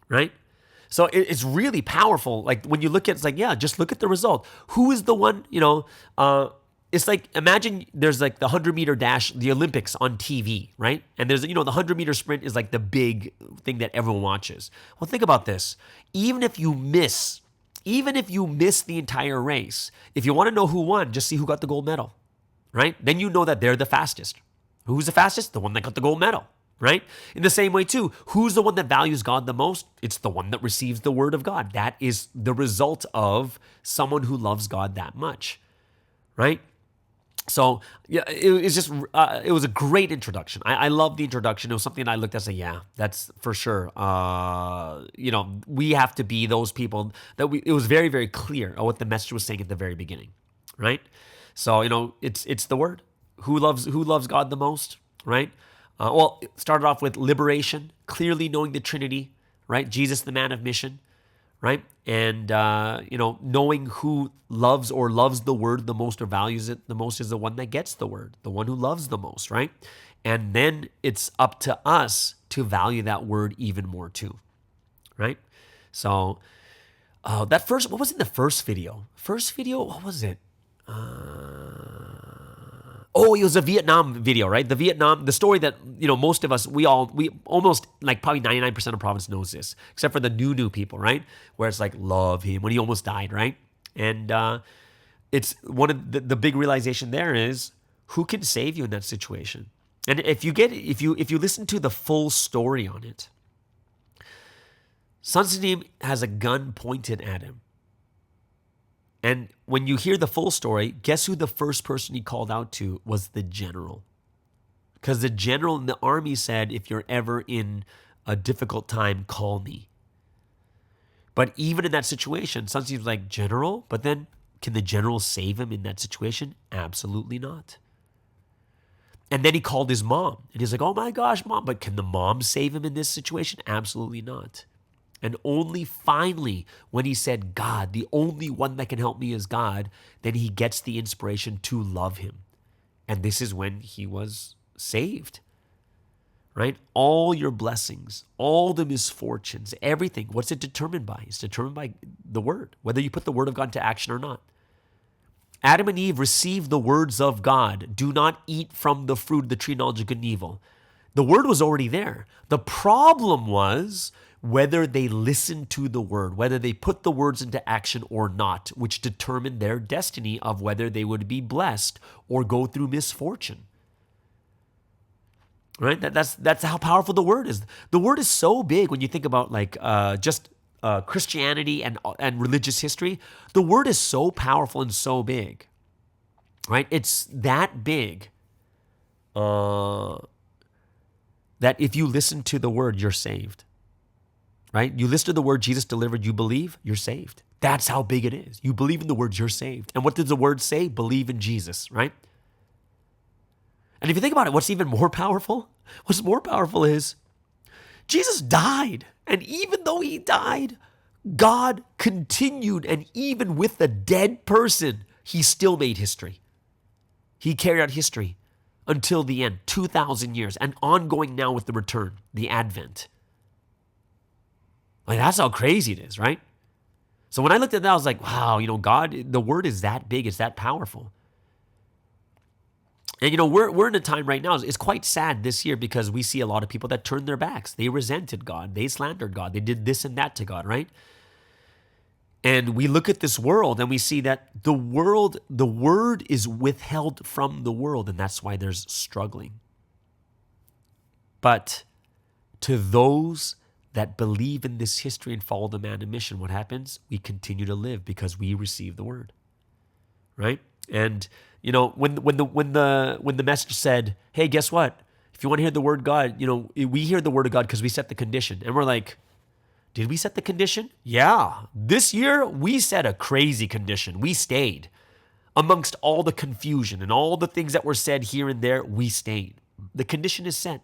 right? So it's really powerful. Like when you look at it, it's like, yeah, just look at the result. Who is the one, it's like, imagine there's like the 100-meter dash, the Olympics on TV, right? And there's, the 100-meter sprint is like the big thing that everyone watches. Well, think about this. Even if you miss the entire race, if you want to know who won, just see who got the gold medal, right? Then you know that they're the fastest. Who's the fastest? The one that got the gold medal. Right? In the same way too, who's the one that values God the most? It's the one that receives the word of God. That is the result of someone who loves God that much, right? So yeah, it was a great introduction. I love the introduction. It was something I looked at and said, yeah, that's for sure. We have to be those people it was very, very clear what the message was saying at the very beginning, right? So, it's the word. Who loves God the most, right? It started off with liberation, clearly knowing the Trinity, right? Jesus, the man of mission, right? And, knowing who loves the word the most or values it the most is the one that gets the word, the one who loves the most, right? And then it's up to us to value that word even more too, right? So what was in the first video? What was it? It was a Vietnam video, right? The story that, most of us, we almost, like probably 99% of province knows this, except for the new people, right? Where it's like, love him, when he almost died, right? And it's one of the big realization there is, who can save you in that situation? And if you listen to the full story on it, Sunstein has a gun pointed at him. And when you hear the full story, guess who the first person he called out to was? The general. Because the general in the army said, if you're ever in a difficult time, call me. But even in that situation, Sunstein's like, general? But then, can the general save him in that situation? Absolutely not. And then he called his mom. And he's like, oh my gosh, mom. But can the mom save him in this situation? Absolutely not. And only finally, when he said, God, the only one that can help me is God, then he gets the inspiration to love him. And this is when he was saved, right? All your blessings, all the misfortunes, everything, what's it determined by? It's determined by the word, whether you put the word of God into action or not. Adam and Eve received the words of God. Do not eat from the fruit of the tree of knowledge of good and evil. The word was already there. The problem was whether they listened to the word, whether they put the words into action or not, which determined their destiny of whether they would be blessed or go through misfortune. Right? That's how powerful the word is. The word is so big when you think about just Christianity and religious history. The word is so powerful and so big. Right? It's that big that if you listen to the word, you're saved. Right? You listen to the word Jesus delivered, you believe, you're saved. That's how big it is. You believe in the word, you're saved. And what does the word say? Believe in Jesus, right? And if you think about it, what's even more powerful? What's more powerful is Jesus died. And even though he died, God continued. And even with the dead person, he still made history. He carried out history until the end, 2,000 years, and ongoing now with the return, the advent. Like, that's how crazy it is, right? So when I looked at that, I was like, wow, God, the word is that big, it's that powerful. And we're in a time right now, it's quite sad this year because we see a lot of people that turned their backs. They resented God. They slandered God. They did this and that to God, right? And we look at this world and we see that the word is withheld from the world, and that's why there's struggling. But to those that believe in this history and follow the man and mission, what happens? We continue to live because we receive the word, right? And when the message said, "Hey, guess what? If you want to hear the word of God, we hear the word of God because we set the condition," and we're like, "Did we set the condition?" Yeah, this year we set a crazy condition. We stayed amongst all the confusion and all the things that were said here and there. We stayed. The condition is set.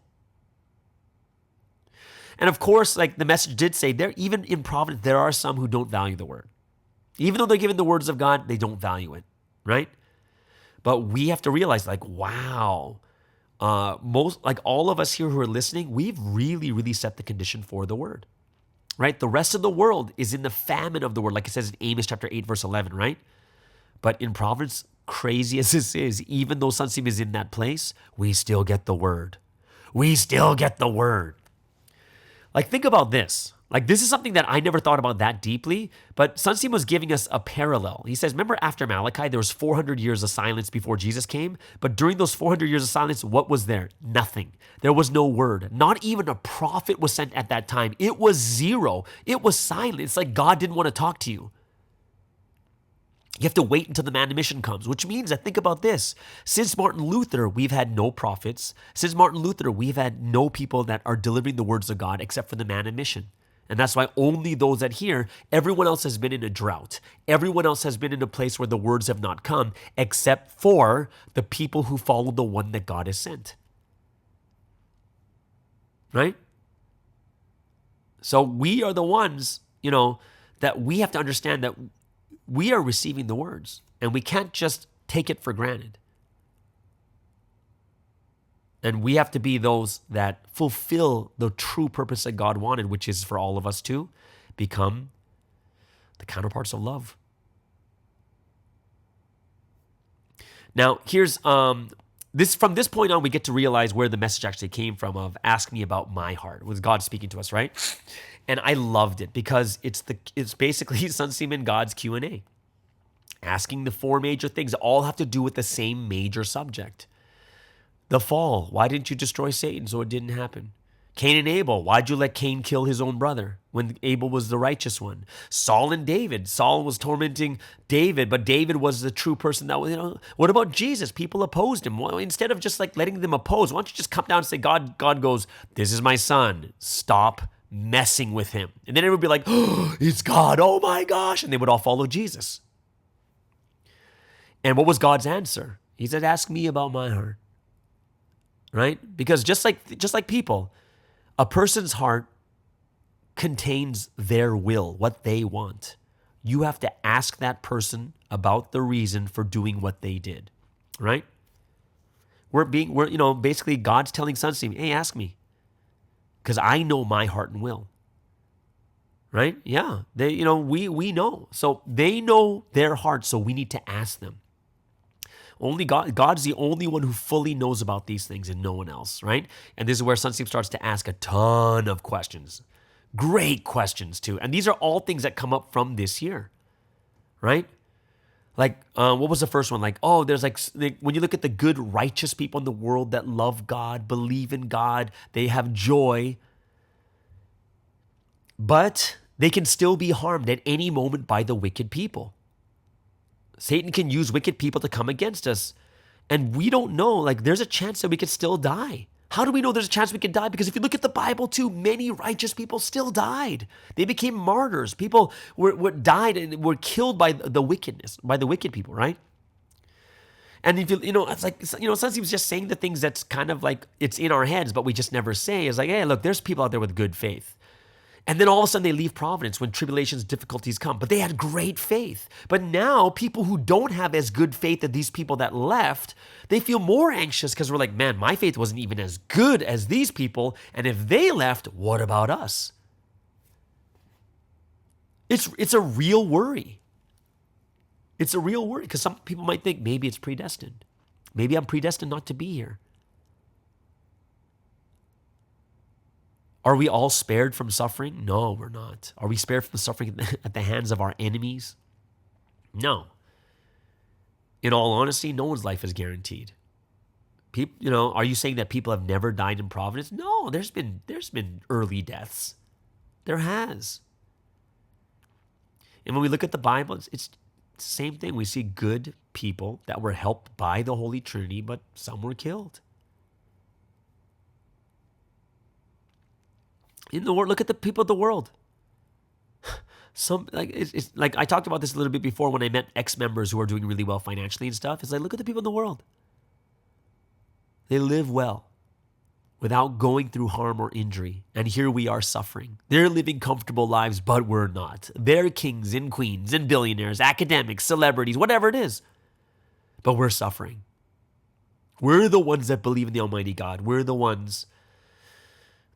And of course, like the message did say, there, even in Providence, there are some who don't value the word. Even though they're given the words of God, they don't value it, right? But we have to realize, wow, all of us here who are listening, we've really, really set the condition for the word, right? The rest of the world is in the famine of the word, like it says in Amos chapter 8, verse 11, right? But in Providence, crazy as this is, even though Sunseam is in that place, we still get the word. We still get the word. Like, think about this. Like, this is something that I never thought about that deeply, but Sunseam was giving us a parallel. He says, remember after Malachi, there was 400 years of silence before Jesus came, but during those 400 years of silence, what was there? Nothing. There was no word. Not even a prophet was sent at that time. It was zero. It was silent. It's like God didn't want to talk to you. You have to wait until the man of mission comes, which means that, think about this. Since Martin Luther, we've had no prophets. Since Martin Luther, we've had no people that are delivering the words of God except for the man of mission. And that's why only those that hear, everyone else has been in a drought. Everyone else has been in a place where the words have not come, except for the people who follow the one that God has sent. Right? So we are the ones, that we have to understand that we are receiving the words, and we can't just take it for granted. And we have to be those that fulfill the true purpose that God wanted, which is for all of us to become the counterparts of love. Now, here's this. From this point on, we get to realize where the message actually came from of "Ask me about my heart." It was God speaking to us, right? And I loved it because it's basically Sunseam and God's Q&A. Asking the four major things all have to do with the same major subject. The fall. Why didn't you destroy Satan so it didn't happen? Cain and Abel. Why'd you let Cain kill his own brother when Abel was the righteous one? Saul and David. Saul was tormenting David, but David was the true person that was, What about Jesus? People opposed him. Well, instead of just letting them oppose, why don't you just come down and say, God goes, "This is my son. Stop messing with him." And then everyone would be like, "Oh, it's God. Oh my gosh." And they would all follow Jesus. And what was God's answer? He said, "Ask me about my heart." Right? Because just like people, a person's heart contains their will, what they want. You have to ask that person about the reason for doing what they did. Right? We're basically God's telling Sunseam, "Hey, ask me. because I know my heart and will. Right? Yeah. We know. So they know their heart, so we need to ask them. Only God's the only one who fully knows about these things and no one else, right? And this is where Sunsteam starts to ask a ton of questions. Great questions too. And these are all things that come up from this year, right? Like, what was the first one? Like, there's when you look at the good, righteous people in the world that love God, believe in God, they have joy, but they can still be harmed at any moment by the wicked people. Satan can use wicked people to come against us. And we don't know, like there's a chance that we could still die. How do we know there's a chance we could die? Because if you look at the Bible too, many righteous people still died. They became martyrs. People died and were killed by the wickedness, by the wicked people, right? And if it's like, sometimes he was just saying the things that's kind of like, it's in our heads, but we just never say. It's like, hey, look, there's people out there with good faith. And then all of a sudden they leave Providence when tribulations, difficulties come. But they had great faith. But now people who don't have as good faith as these people that left, they feel more anxious because we're like, man, my faith wasn't even as good as these people. And if they left, what about us? It's a real worry. It's a real worry because some people might think maybe it's predestined. Maybe I'm predestined not to be here. Are we all spared from suffering? No, we're not. Are we spared from suffering at the hands of our enemies? No. In all honesty, no one's life is guaranteed. People, are you saying that people have never died in Providence? No, there's been early deaths. There has. And when we look at the Bible, it's the same thing. We see good people that were helped by the Holy Trinity, but some were killed. In the world, look at the people of the world. It's like I talked about this a little bit before when I met ex-members who are doing really well financially and stuff. It's like, look at the people in the world. They live well without going through harm or injury. And here we are suffering. They're living comfortable lives, but we're not. They're kings and queens and billionaires, academics, celebrities, whatever it is. But we're suffering. We're the ones that believe in the Almighty God. We're the ones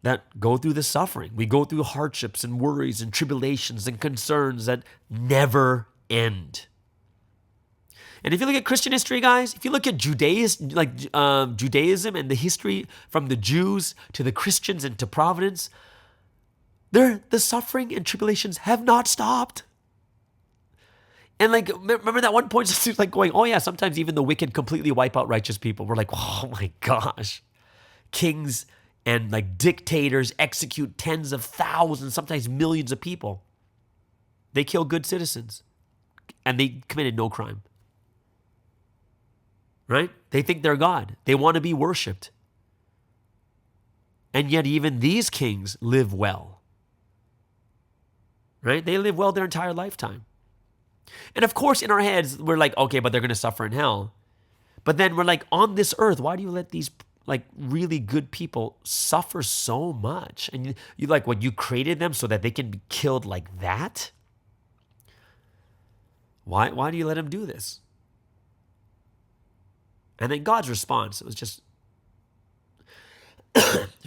that go through the suffering. We go through hardships and worries and tribulations and concerns that never end. And if you look at Christian history, guys, if you look at Judaism and the history from the Jews to the Christians and to Providence, the suffering and tribulations have not stopped. And like, remember that one point, it's like going, oh yeah, sometimes even the wicked completely wipe out righteous people. We're like, oh my gosh. Kings and like dictators execute tens of thousands, sometimes millions of people. They kill good citizens and they committed no crime. Right? They think they're God. They want to be worshiped. And yet even these kings live well. Right? They live well their entire lifetime. And of course, in our heads, we're like, okay, but they're going to suffer in hell. But then we're like, on this earth, why do you let these like really good people suffer so much? And you like, what, you created them so that they can be killed like that? Why do you let them do this? And then God's response, it was just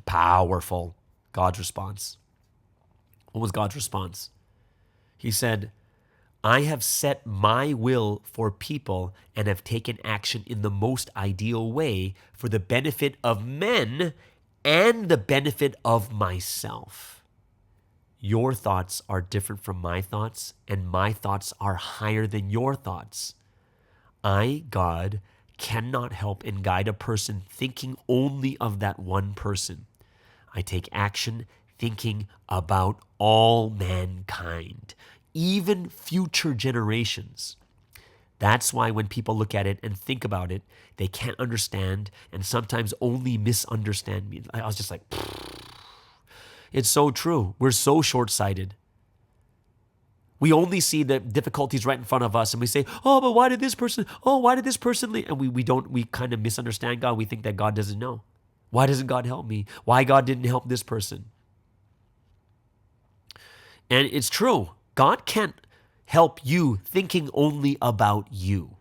powerful. God's response. What was God's response? He said, I have set my will for people and have taken action in the most ideal way for the benefit of men and the benefit of myself. Your thoughts are different from my thoughts, and my thoughts are higher than your thoughts. I, God, cannot help and guide a person thinking only of that one person. I take action thinking about all mankind, even future generations. That's why when people look at it and think about it, they can't understand and sometimes only misunderstand me. I was just like, it's so true. We're so short-sighted. We only see the difficulties right in front of us and we say, oh, but why did this person leave? And we kind of misunderstand God. We think that God doesn't know. Why doesn't God help me? Why God didn't help this person? And it's true. God can't help you thinking only about you.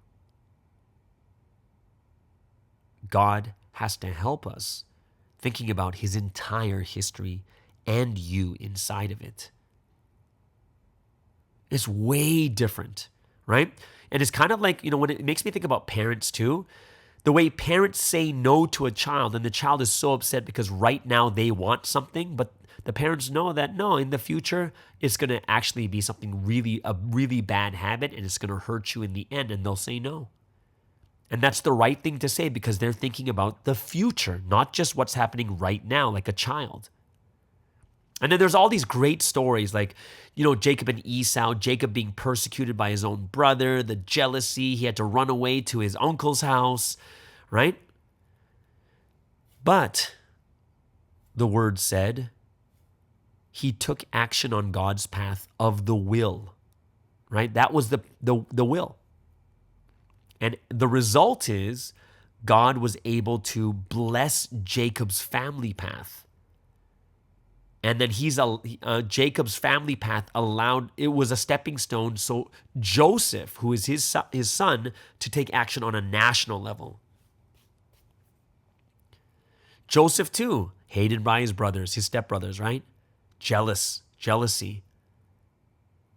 God has to help us thinking about his entire history and you inside of it. It's way different, right? And it's kind of like, when it makes me think about parents too, the way parents say no to a child and the child is so upset because right now they want something, but the parents know that no, in the future, it's going to actually be a really bad habit and it's going to hurt you in the end, and they'll say no. And that's the right thing to say because they're thinking about the future, not just what's happening right now, like a child. And then there's all these great stories like, Jacob and Esau, Jacob being persecuted by his own brother, the jealousy, he had to run away to his uncle's house, right? But the word said, he took action on God's path of the will, right? That was the will. And the result is God was able to bless Jacob's family path. And then Jacob's family path it was a stepping stone so Joseph, who is his son, to take action on a national level. Joseph too, hated by his brothers, his stepbrothers, right? Jealousy.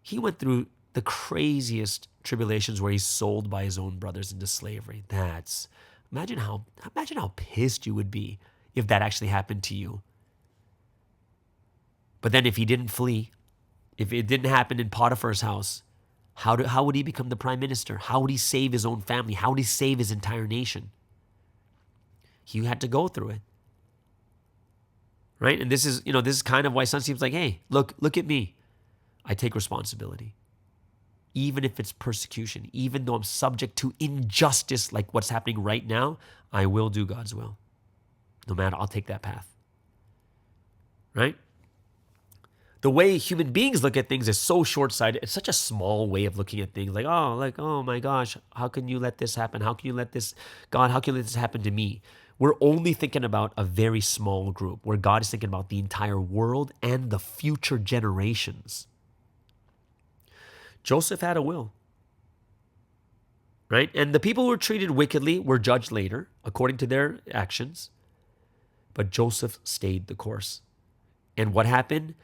He went through the craziest tribulations where he's sold by his own brothers into slavery. Imagine how pissed you would be if that actually happened to you. But then if he didn't flee, if it didn't happen in Potiphar's house, how would he become the prime minister? How would he save his own family? How would he save his entire nation? He had to go through it. Right? And this is kind of why Son seems like, hey, look at me. I take responsibility. Even if it's persecution, even though I'm subject to injustice like what's happening right now, I will do God's will. No matter, I'll take that path. Right? The way human beings look at things is so short-sighted. It's such a small way of looking at things. Oh my gosh, how can you let this happen? How can you let this happen to me? We're only thinking about a very small group where God is thinking about the entire world and the future generations. Joseph had a will, right? And the people who were treated wickedly were judged later according to their actions. But Joseph stayed the course. And what happened?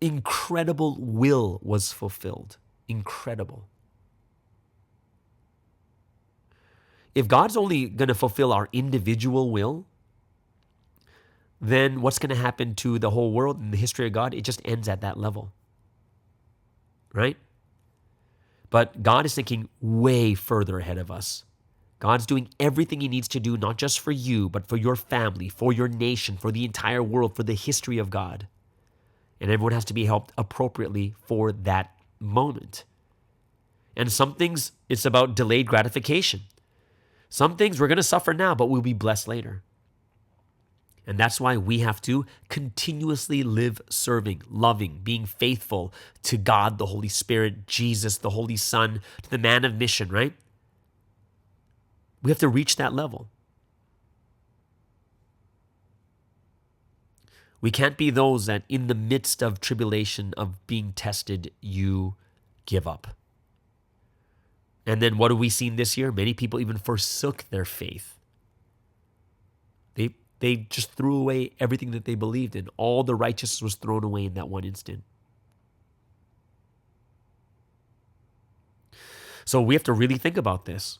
Incredible will was fulfilled. Incredible. If God's only going to fulfill our individual will, then what's going to happen to the whole world and the history of God? It just ends at that level. Right? But God is thinking way further ahead of us. God's doing everything he needs to do, not just for you, but for your family, for your nation, for the entire world, for the history of God. And everyone has to be helped appropriately for that moment. And some things, it's about delayed gratification. Some things we're going to suffer now, but we'll be blessed later. And that's why we have to continuously live serving, loving, being faithful to God, the Holy Spirit, Jesus, the Holy Son, to the man of mission, right? We have to reach that level. We can't be those that in the midst of tribulation, of being tested, you give up. And then what have we seen this year? Many people even forsook their faith. They just threw away everything that they believed in. All the righteousness was thrown away in that one instant. So we have to really think about this,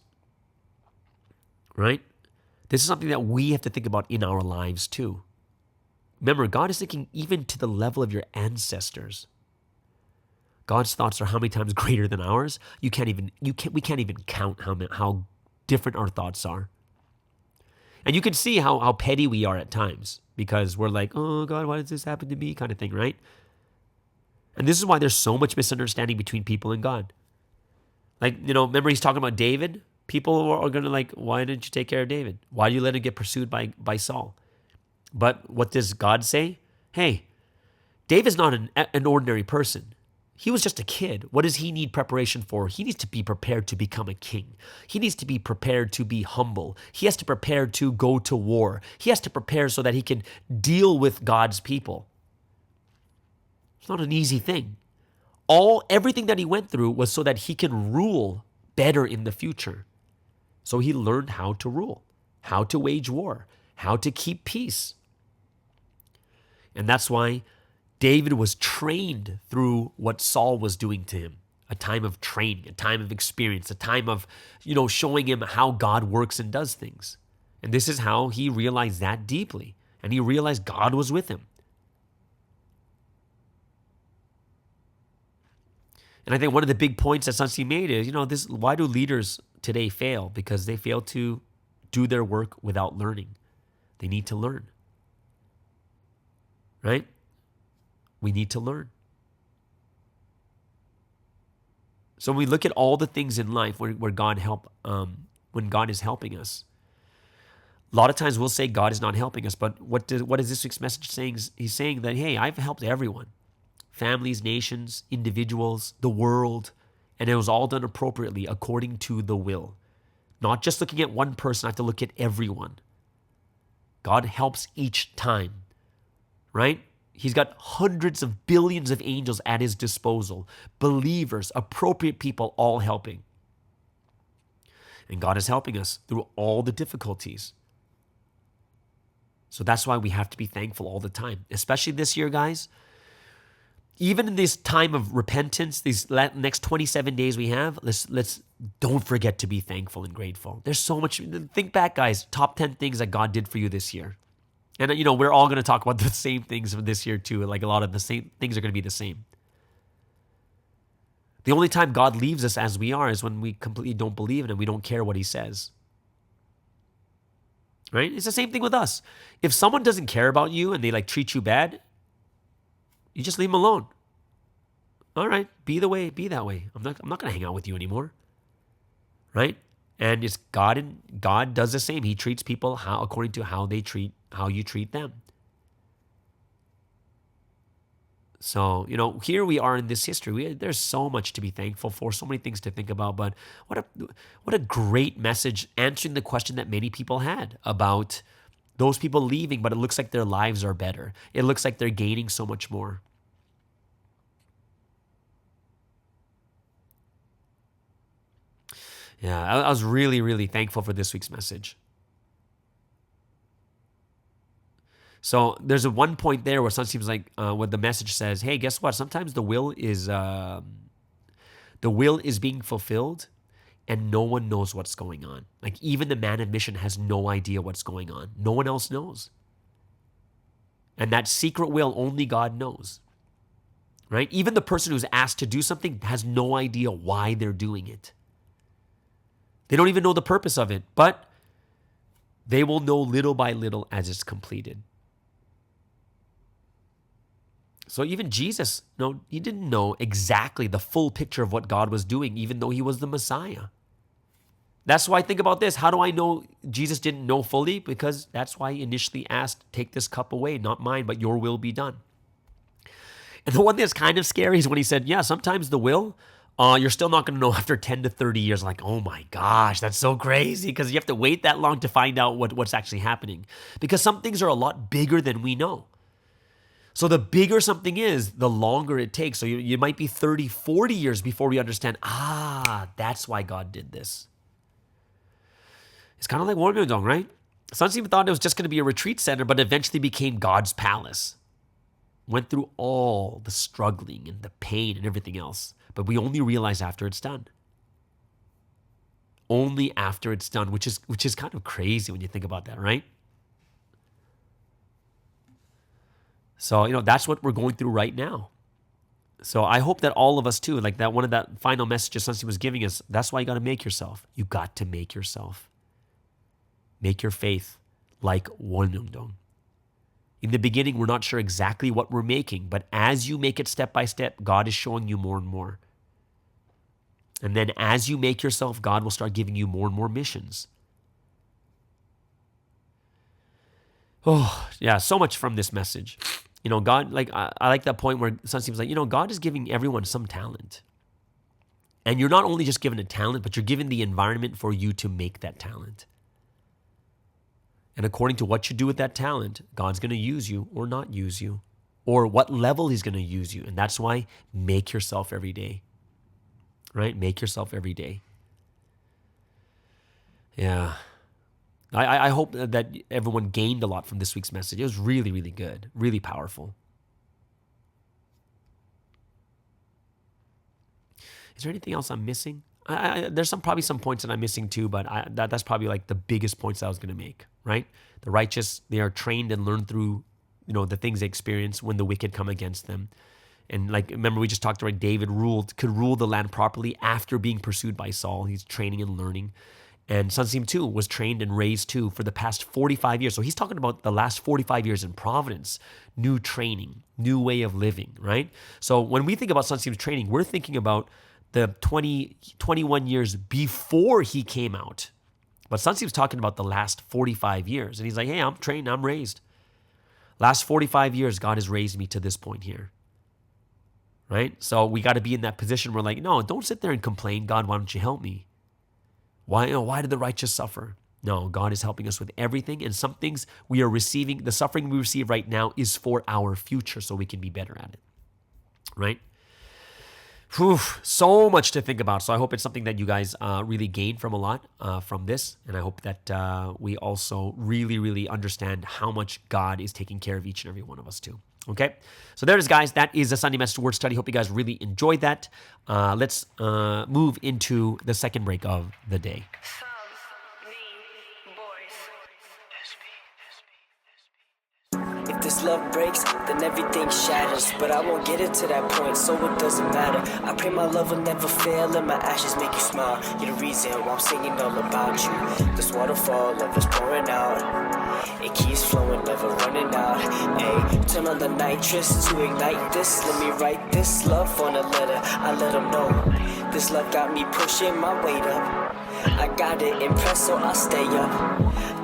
right? This is something that we have to think about in our lives too. Remember, God is thinking even to the level of your ancestors. God's thoughts are how many times greater than ours? We can't even count how different our thoughts are. And you can see how petty we are at times because we're like, oh God, why does this happen to me? Kind of thing, right? And this is why there's so much misunderstanding between people and God. Like, remember he's talking about David? People are going to like, why didn't you take care of David? Why did you let him get pursued by Saul? But what does God say? Hey, David's not an ordinary person. He was just a kid. What does he need preparation for? He needs to be prepared to become a king. He needs to be prepared to be humble. He has to prepare to go to war. He has to prepare so that he can deal with God's people. It's not an easy thing. Everything that he went through was so that he can rule better in the future. So he learned how to rule, how to wage war, how to keep peace, And that's why David was trained through what Saul was doing to him. A time of training, a time of experience, a time of, showing him how God works and does things. And this is how he realized that deeply. And he realized God was with him. And I think one of the big points that Sansi made is, why do leaders today fail? Because they fail to do their work without learning. They need to learn. Right? We need to learn. So when we look at all the things in life where God when God is helping us, a lot of times we'll say God is not helping us, but what is this week's message saying? He's saying that, hey, I've helped everyone. Families, nations, individuals, the world, and it was all done appropriately according to the will. Not just looking at one person, I have to look at everyone. God helps each time, right? He's got hundreds of billions of angels at his disposal, believers, appropriate people, all helping. And God is helping us through all the difficulties. So that's why we have to be thankful all the time, especially this year, guys. Even in this time of repentance, these next 27 days we have, let's don't forget to be thankful and grateful. There's so much. Think back, guys, top 10 things that God did for you this year. And, we're all going to talk about the same things from this year too. Like a lot of the same things are going to be the same. The only time God leaves us as we are is when we completely don't believe in him. We don't care what he says. Right? It's the same thing with us. If someone doesn't care about you and they treat you bad, you just leave them alone. All right, be that way. I'm not going to hang out with you anymore. Right? And it's God, and God does the same. He treats people according to how you treat them. So, here we are in this history. There's so much to be thankful for, so many things to think about. But what a great message answering the question that many people had about those people leaving, but it looks like their lives are better. It looks like they're gaining so much more. Yeah, I was really, really thankful for this week's message. So there's a one point there where something seems like what the message says, hey, guess what? Sometimes the will is being fulfilled and no one knows what's going on. Like even the man of mission has no idea what's going on. No one else knows. And that secret will only God knows. Right? Even the person who's asked to do something has no idea why they're doing it. They don't even know the purpose of it, but they will know little by little as it's completed. So even Jesus, he didn't know exactly the full picture of what God was doing, even though he was the Messiah. That's why I think about this. How do I know Jesus didn't know fully? Because that's why he initially asked, take this cup away, not mine, but your will be done. And the one that's kind of scary is when he said, yeah, sometimes the will, you're still not going to know after 10 to 30 years. Like, oh my gosh, that's so crazy because you have to wait that long to find out what's actually happening. Because some things are a lot bigger than we know. So the bigger something is, the longer it takes. So you might be 30, 40 years before we understand, that's why God did this. It's kind of like Warmyongdong, right? Some even thought it was just going to be a retreat center, but eventually became God's palace. Went through all the struggling and the pain and everything else. But we only realize after it's done. Only after it's done, which is kind of crazy when you think about that, right? So, that's what we're going through right now. So I hope that all of us too, like that one of that final messages Sunsi was giving us, that's why you got to make yourself. You got to make yourself. Make your faith like Warmyongdong. In the beginning, we're not sure exactly what we're making, but as you make it step by step, God is showing you more and more. And then as you make yourself, God will start giving you more and more missions. Oh, yeah, so much from this message. God, I like that point where Sun seems like, God is giving everyone some talent. And you're not only just given a talent, but you're given the environment for you to make that talent. And according to what you do with that talent, God's going to use you or not use you, or what level he's going to use you. And that's why make yourself every day, right? Make yourself every day. Yeah. I hope that everyone gained a lot from this week's message. It was really, really good, really powerful. Is there anything else I'm missing? There's probably some points that I'm missing too, but that's probably like the biggest points I was going to make, right? The righteous, they are trained and learn through, the things they experience when the wicked come against them. And like, remember we just talked about David could rule the land properly after being pursued by Saul. He's training and learning. And Sunsim too was trained and raised too for the past 45 years. So he's talking about the last 45 years in Providence, new training, new way of living, right? So when we think about Sunsim's training, we're thinking about the 21 years before he came out. But Sunsim's talking about the last 45 years. And he's like, hey, I'm trained, I'm raised. Last 45 years, God has raised me to this point here. Right? So we got to be in that position where like, no, don't sit there and complain. God, why don't you help me? Why did the righteous suffer? No, God is helping us with everything. And some things we are receiving, the suffering we receive right now is for our future so we can be better at it. Right? Whew, so much to think about. So I hope it's something that you guys really gain from a lot from this. And I hope that we also really, really understand how much God is taking care of each and every one of us too. Okay, so there it is, guys. That is a Sunday Message Word Study. Hope you guys really enjoyed that. Let's move into the second break of the day. If this love breaks, then everything shatters. But I won't get it to that point, so it doesn't matter. I pray my love will never fail and my ashes make you smile. You're the reason why I'm singing all about you. This waterfall, love is pouring out. It keeps flowing, never running out. Hey, turn on the nitrous to ignite this. Let me write this love on a letter. I let them know this love got me pushing my weight up. I gotta impress, so I stay up.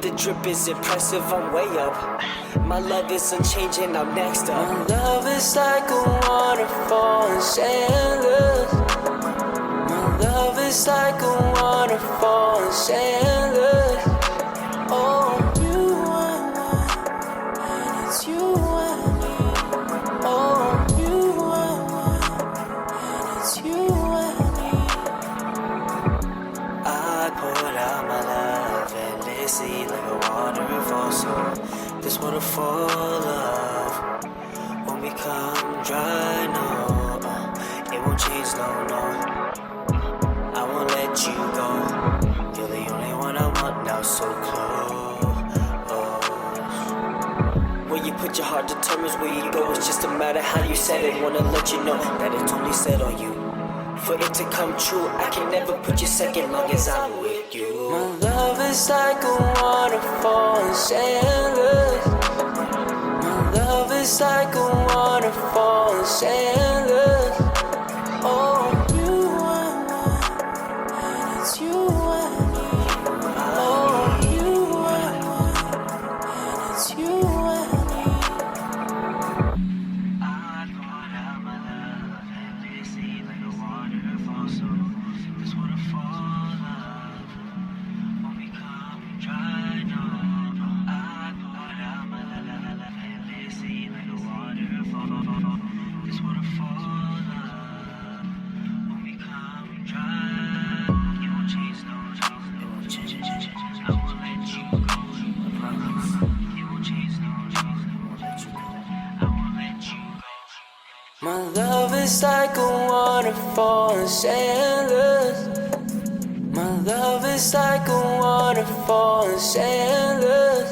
The drip is impressive, I'm way up. My love is unchanging, I'm next up. My love is like a waterfall, it's endless. My love is like a waterfall, it's endless. Oh, you are one, and it's you and me. Oh, you are one, and it's you and me. I poured out my love endlessly like a waterfall, so this waterfall love won't become dry, no. It won't change, no. I won't let you go. You're the only one I want now, so close. When you put your heart determines where you go. It's just a matter how you said it. Wanna let you know that it's only set on you. For it to come true, I can never put you second long as I'm with you. My love is like a waterfall, it's endless. My love is like a waterfall, it's endless. Oh, you are one, and it's you and me. Oh, you are one, and it's you and me. I poured out my love endlessly like a waterfall, so this waterfall love won't become dry, no. I poured out my love endlessly like a waterfall. This waterfall love won't become dry. It won't change, no. It won't change. I won't let you go. I promise. It won't change, no. I won't let you go. I won't let you go. My love is like a waterfall, it's endless. My love is like a waterfall, it's endless.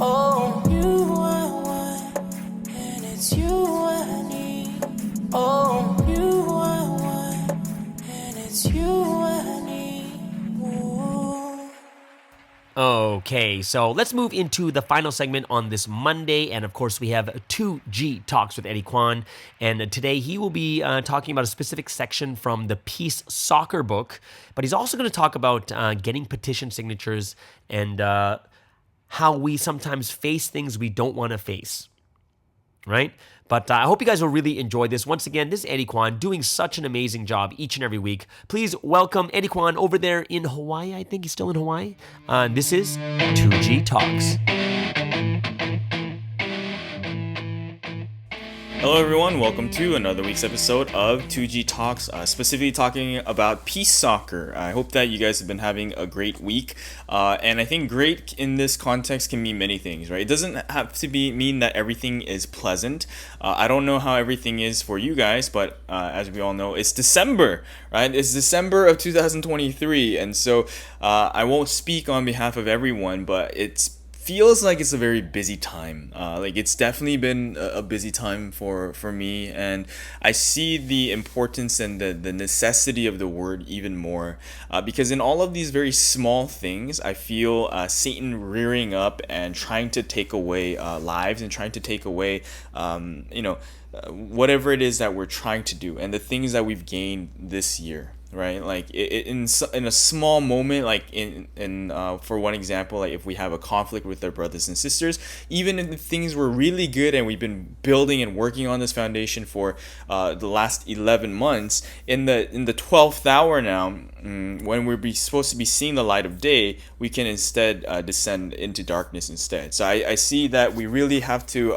Oh, you are one, and it's you and me. Oh, you are one, and it's you and me. Ooh. Okay, so let's move into the final segment on this Monday. And of course, we have 2G Talks with Eddie Kweon. And today he will be talking about a specific section from the Peace Soccer book. But he's also going to talk about getting petition signatures and how we sometimes face things we don't want to face. Right? But I hope you guys will really enjoy this. Once again, this is Eddie Kweon doing such an amazing job each and every week. Please welcome Eddie Kweon over there in Hawaii. I think he's still in Hawaii. This is 2G Talks. Hello everyone, welcome to another week's episode of 2G Talks, specifically talking about peace soccer. I hope that you guys have been having a great week, and I think great in this context can mean many things, right? It doesn't have to mean that everything is pleasant. I don't know how everything is for you guys, but as we all know, it's December, right? It's December of 2023, and so I won't speak on behalf of everyone, but it's feels like it's a very busy time. Like it's definitely been a busy time for me, and I see the importance and the necessity of the word even more, because in all of these very small things, I feel Satan rearing up and trying to take away lives and trying to take away, whatever it is that we're trying to do and the things that we've gained this year. Right, like in a small moment, like in for one example, like if we have a conflict with our brothers and sisters, even if things were really good and we've been building and working on this foundation for the last 11 months, in the 12th hour now, when we're supposed to be seeing the light of day, we can instead descend into darkness instead. So I see that we really have to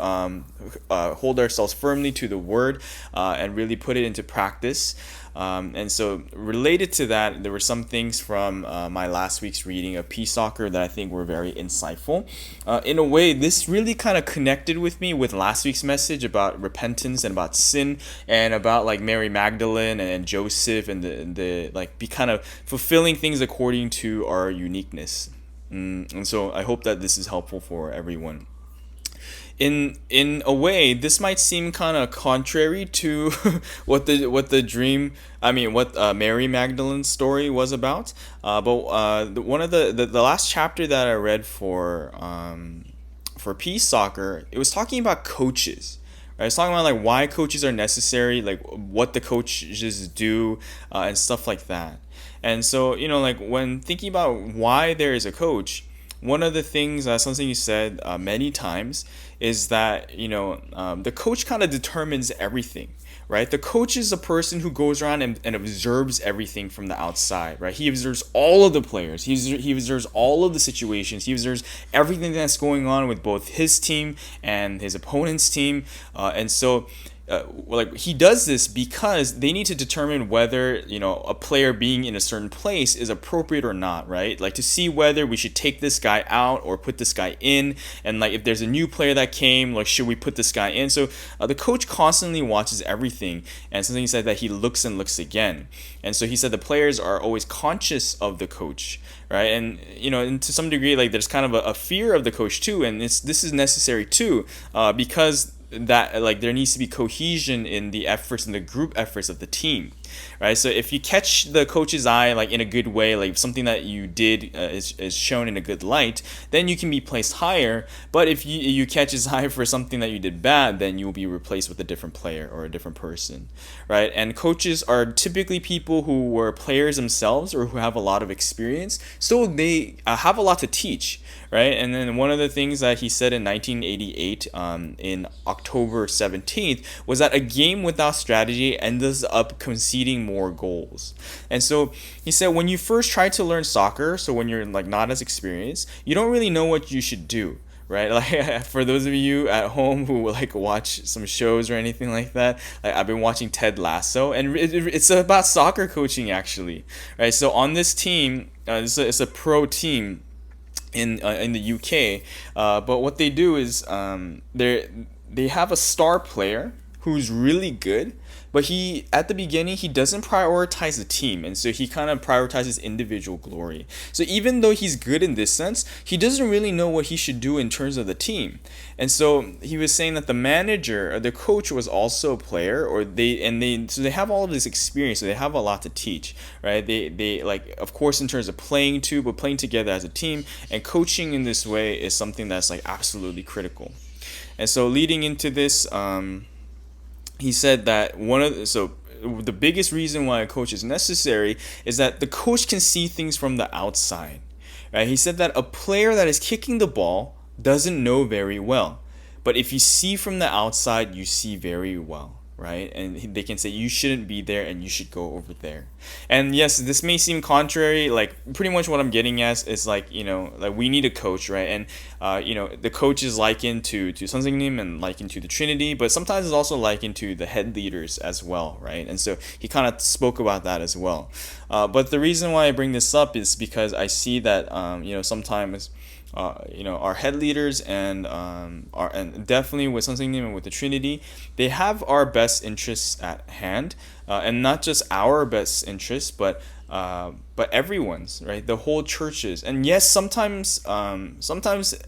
hold ourselves firmly to the word and really put it into practice. And so related to that, there were some things from my last week's reading of Peace Soccer that I think were very insightful. In a way, this really kind of connected with me with last week's message about repentance and about sin and about like Mary Magdalene and Joseph and the like be kind of fulfilling things according to our uniqueness. And so I hope that this is helpful for everyone. In a way, this might seem kind of contrary to what Mary Magdalene's story was about. But one of the last chapter that I read for Peace Soccer, it was talking about coaches. Right? It's talking about like why coaches are necessary, like what the coaches do, and stuff like that. And so like when thinking about why there is a coach, one of the things, something you said many times, is that the coach kind of determines everything, right? The coach is a person who goes around and observes everything from the outside, right? He observes all of the players. He observes all of the situations. He observes everything that's going on with both his team and his opponent's team, and so. He does this because they need to determine whether a player being in a certain place is appropriate or not, right? Like to see whether we should take this guy out or put this guy in, and like if there's a new player that came, like should we put this guy in? So the coach constantly watches everything, and something he said that he looks and looks again, and so he said the players are always conscious of the coach, right? And and to some degree, like there's kind of a fear of the coach too, and this is necessary too, because that like there needs to be cohesion in the efforts and the group efforts of the team, right? So if you catch the coach's eye like in a good way, like something that you did is shown in a good light, then you can be placed higher. But if you catch his eye for something that you did bad, then you will be replaced with a different player or a different person, right? And coaches are typically people who were players themselves or who have a lot of experience, so they have a lot to teach, right? And then one of the things that he said in 1988 in October 17th was that a game without strategy ends up conceding more goals. And so he said when you first try to learn soccer, so when you're like not as experienced, you don't really know what you should do, right? Like for those of you at home who like watch some shows or anything like that, like I've been watching Ted Lasso, and it's about soccer coaching actually, right? So on this team, it's a pro team in the UK, but what they do is they have a star player who's really good, but at the beginning he doesn't prioritize the team, and so he kind of prioritizes individual glory. So even though he's good in this sense, he doesn't really know what he should do in terms of the team. And so he was saying that the manager or the coach was also a player, so they have all of this experience, so they have a lot to teach, right? They like, of course, in terms of playing too, but playing together as a team, and coaching in this way is something that's like absolutely critical. And so leading into this, he said that the biggest reason why a coach is necessary is that the coach can see things from the outside, right? He said that a player that is kicking the ball doesn't know very well, but if you see from the outside, you see very well, right? And they can say you shouldn't be there and you should go over there. And yes, this may seem contrary. Like pretty much what I'm getting at is like, like we need a coach, right? And the coach is likened to Sonsingnim and likened to the Trinity, but sometimes it's also likened to the head leaders as well, right? And so he kind of spoke about that as well. But the reason why I bring this up is because I see that sometimes our head leaders and definitely with Sonsingnim and with the Trinity, they have our best interests at hand, and not just our best interests, but everyone's, right? The whole churches. And yes, sometimes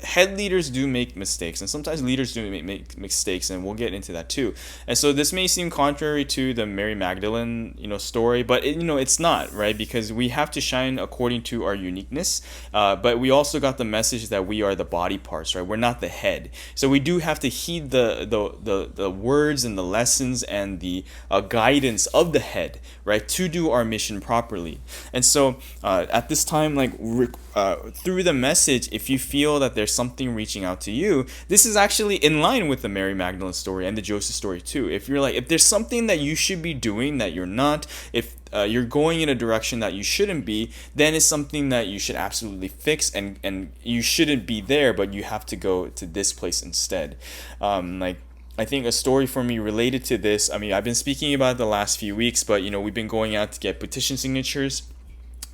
head leaders do make mistakes, and sometimes leaders do make mistakes, and we'll get into that too. And so this may seem contrary to the Mary Magdalene story, but it's not, right? Because we have to shine according to our uniqueness, but we also got the message that we are the body parts, right? We're not the head, so we do have to heed the words and the lessons and the guidance of the head, right, to do our mission properly. And so at this time, like through the message, if you feel that there's something reaching out to you, this is actually in line with the Mary Magdalene story and the Joseph story too. If you're like, if there's something that you should be doing that you're not, if you're going in a direction that you shouldn't be, then it's something that you should absolutely fix, and you shouldn't be there, but you have to go to this place instead. I think a story for me related to this, I mean, I've been speaking about it the last few weeks, but we've been going out to get petition signatures,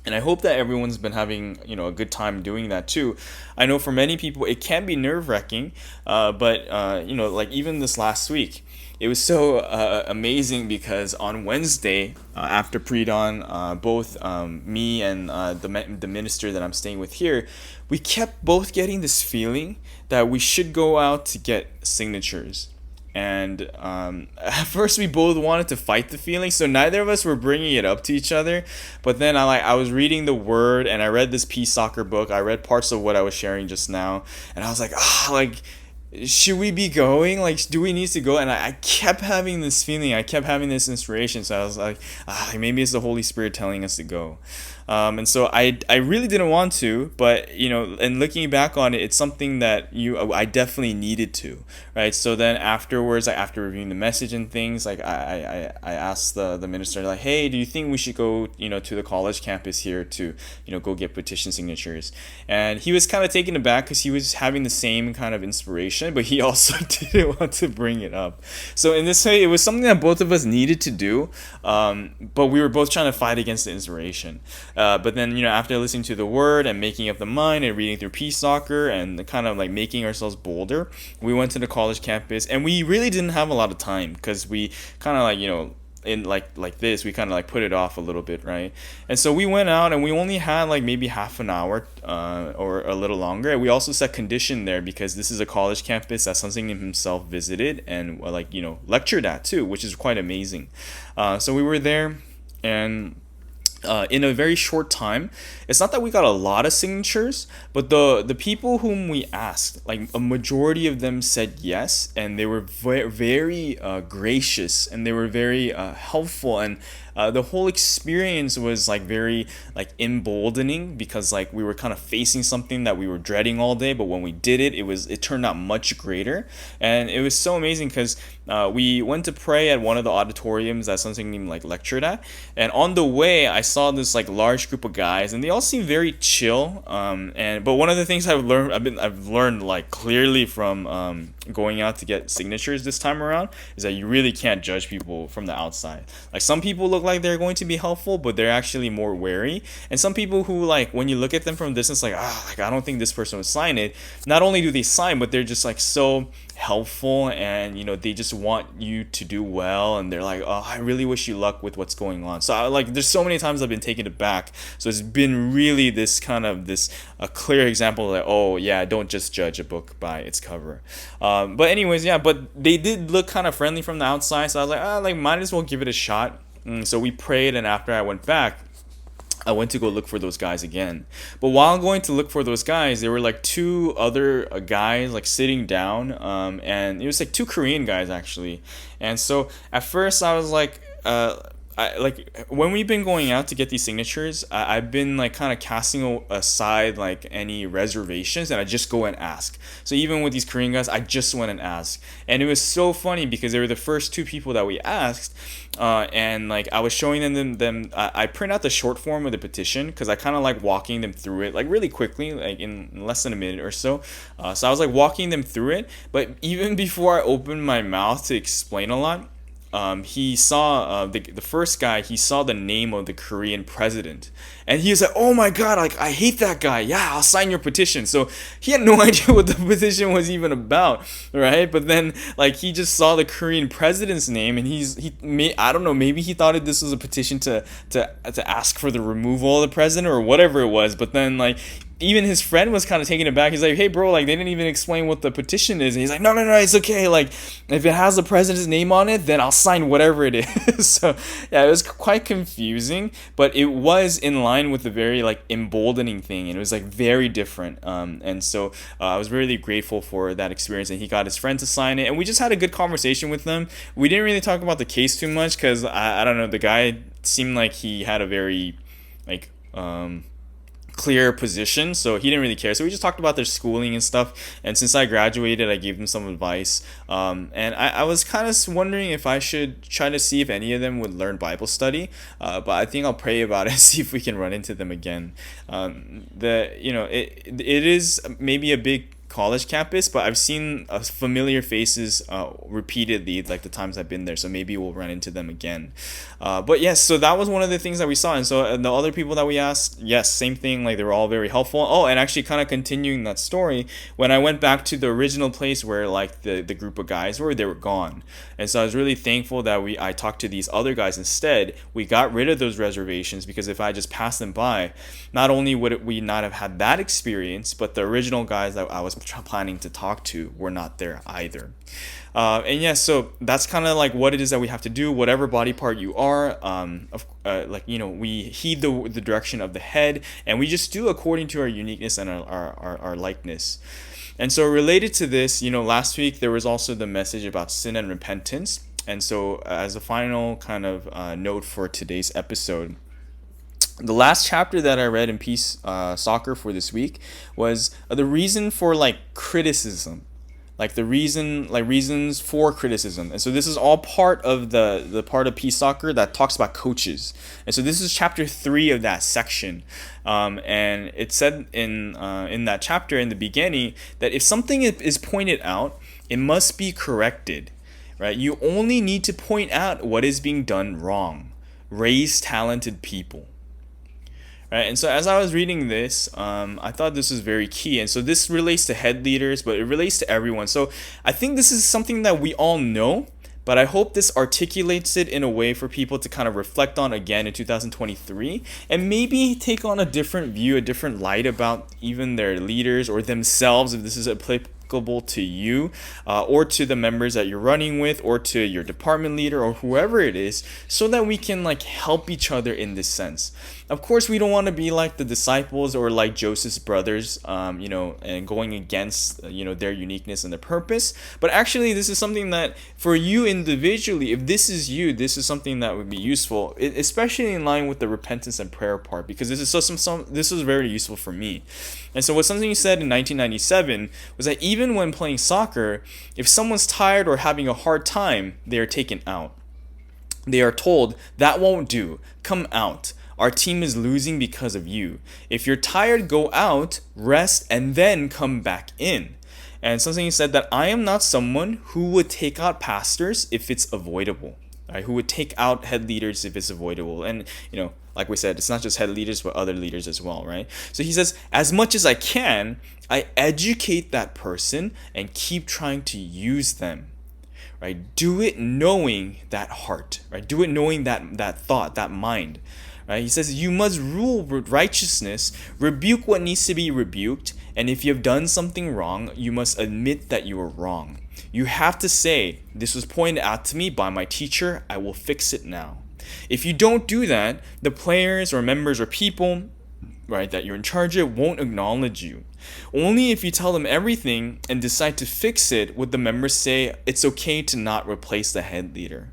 and I hope that everyone's been having a good time doing that too. I know for many people it can be nerve-wracking, but like even this last week, it was so amazing because on Wednesday after pre-dawn, both me and the minister that I'm staying with here, we kept both getting this feeling that we should go out to get signatures. And at first we both wanted to fight the feeling, so neither of us were bringing it up to each other. But then I was reading the word, and I read this peace soccer book. I read parts of what I was sharing just now, and I was like, should we be going? Like, do we need to go? And I kept having this feeling. I kept having this inspiration. So I was like, maybe it's the Holy Spirit telling us to go. And so I really didn't want to, but and looking back on it, it's something that I definitely needed to, right? So then afterwards, after reviewing the message and things, like I asked the minister, like, hey, do you think we should go to the college campus here to go get petition signatures? And he was kind of taken aback because he was having the same kind of inspiration, but he also didn't want to bring it up. So in this way, it was something that both of us needed to do, but we were both trying to fight against the inspiration. But then, after listening to the word and making up the mind and reading through peace soccer and kind of like making ourselves bolder, we went to the college campus, and we really didn't have a lot of time because we kind of like, in like this, we kind of like put it off a little bit, right? And so we went out, and we only had like maybe half an hour or a little longer. We also set condition there because this is a college campus that Sonsingnim himself visited and lectured at too, which is quite amazing. So we were there, and in a very short time, it's not that we got a lot of signatures, but the people whom we asked, like a majority of them said yes, and they were very gracious, and they were very helpful, and the whole experience was like very like emboldening because like we were kind of facing something that we were dreading all day, but when we did it, it turned out much greater. And it was so amazing because we went to pray at one of the auditoriums that Sonsingnim like lectured at, and on the way I saw this like large group of guys, and they all seemed very chill, but one of the things I've learned like clearly from going out to get signatures this time around is that you really can't judge people from the outside. Like some people look like they're going to be helpful, but they're actually more wary, and some people who like when you look at them from a distance, like I don't think this person would sign it. Not only do they sign, but they're just like so helpful, and they just want you to do well, and they're like, I really wish you luck with what's going on. So there's so many times I've been taken aback. So it's been really this kind of a clear example that don't just judge a book by its cover. But anyways, but they did look kind of friendly from the outside, so I was like, might as well give it a shot. So we prayed, and after I went back, I went to go look for those guys again. But while going to look for those guys, there were like two other guys like sitting down, and it was like two Korean guys actually. And so at first I was like, like when we've been going out to get these signatures, I've been like kind of casting aside like any reservations, and I just go and ask. So even with these Korean guys, I just went and asked, and it was so funny because they were the first two people that we asked, and like I was showing them. I print out the short form of the petition because I kind of like walking them through it like really quickly, like in less than a minute or so. So I was like walking them through it, but even before I opened my mouth to explain a lot, he saw the first guy. He saw the name of the Korean president, and he was like, "Oh my God! Like I hate that guy. Yeah, I'll sign your petition." So he had no idea what the petition was even about, right? But then like he just saw the Korean president's name, and I don't know, maybe he thought this was a petition to ask for the removal of the president or whatever it was. But then like, even his friend was kind of taken aback. He's like, "Hey, bro, like they didn't even explain what the petition is." And he's like, "No, it's okay. Like if it has the president's name on it, then I'll sign whatever it is." So yeah, it was quite confusing, but it was in line with the very like emboldening thing, and it was like very different. And so I was really grateful for that experience, and he got his friend to sign it, and we just had a good conversation with them. We didn't really talk about the case too much because I don't know, the guy seemed like he had a very like clear position, so he didn't really care. So we just talked about their schooling and stuff, and since I graduated, I gave them some advice, and I was kind of wondering if I should try to see if any of them would learn Bible study, but I think I'll pray about it and see if we can run into them again. It is maybe a big college campus, but I've seen familiar faces repeatedly, like the times I've been there, so maybe we'll run into them again. But yes, so that was one of the things that we saw. And so the other people that we asked, yes, same thing, like they were all very helpful. Oh, and actually kind of continuing that story, when I went back to the original place where like the group of guys were, they were gone. And so I was really thankful that I talked to these other guys instead. We got rid of those reservations, because if I just passed them by, not only would we not have had that experience, but the original guys that I was planning to talk to were not there either. And yeah, so that's kind of like what it is that we have to do, whatever body part you are. We heed the direction of the head, and we just do according to our uniqueness and our likeness. And so related to this, last week there was also the message about sin and repentance. And so as a final kind of note for today's episode, the last chapter that I read in Peace Soccer for this week was the reason for criticism, reasons for criticism. And so this is all part of the part of Peace Soccer that talks about coaches. And so this is chapter 3 of that section. And it said in that chapter in the beginning that if something is pointed out, it must be corrected, right? You only need to point out what is being done wrong. Raise talented people. Right, and so as I was reading this, I thought this was very key. And so this relates to head leaders, but it relates to everyone. So I think this is something that we all know, but I hope this articulates it in a way for people to kind of reflect on again in 2023, and maybe take on a different view, a different light about even their leaders or themselves, if this is applicable to you, or to the members that you're running with, or to your department leader, or whoever it is, so that we can help each other in this sense. Of course, we don't want to be like the disciples or like Joseph's brothers, and going against, their uniqueness and their purpose. But actually, this is something that for you individually, if this is you, this is something that would be useful, especially in line with the repentance and prayer part, because this is this was very useful for me. And so what something you said in 1997 was that even when playing soccer, if someone's tired or having a hard time, they are taken out. They are told, "That won't do. Come out. Our team is losing because of you. If you're tired, go out, rest, and then come back in." And something said that I am not someone who would take out pastors if it's avoidable, right? Who would take out head leaders if it's avoidable. And, like we said, it's not just head leaders, but other leaders as well, right? So he says, as much as I can, I educate that person and keep trying to use them. Right? Do it knowing that heart, right? Do it knowing that thought, that mind. Right? He says, you must rule with righteousness, rebuke what needs to be rebuked, and if you have done something wrong, you must admit that you were wrong. You have to say, this was pointed out to me by my teacher, I will fix it now. If you don't do that, the players or members or people, right, that you're in charge of won't acknowledge you. Only if you tell them everything and decide to fix it would the members say it's okay to not replace the head leader.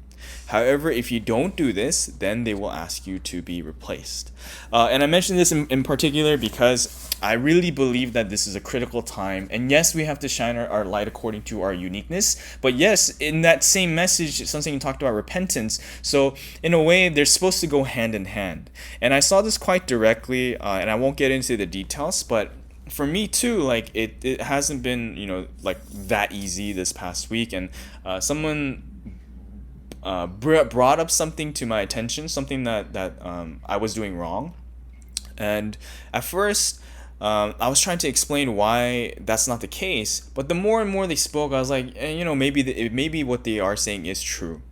However, if you don't do this, then they will ask you to be replaced. And I mentioned this in particular because I really believe that this is a critical time. And yes, we have to shine our light according to our uniqueness. But yes, in that same message, something you talked about repentance. So in a way, they're supposed to go hand in hand. And I saw this quite directly, and I won't get into the details, but for me too, like it hasn't been, like that easy this past week. And someone brought up something to my attention, something that I was doing wrong. And at first, I was trying to explain why that's not the case. But the more and more they spoke, I was like, maybe what they are saying is true.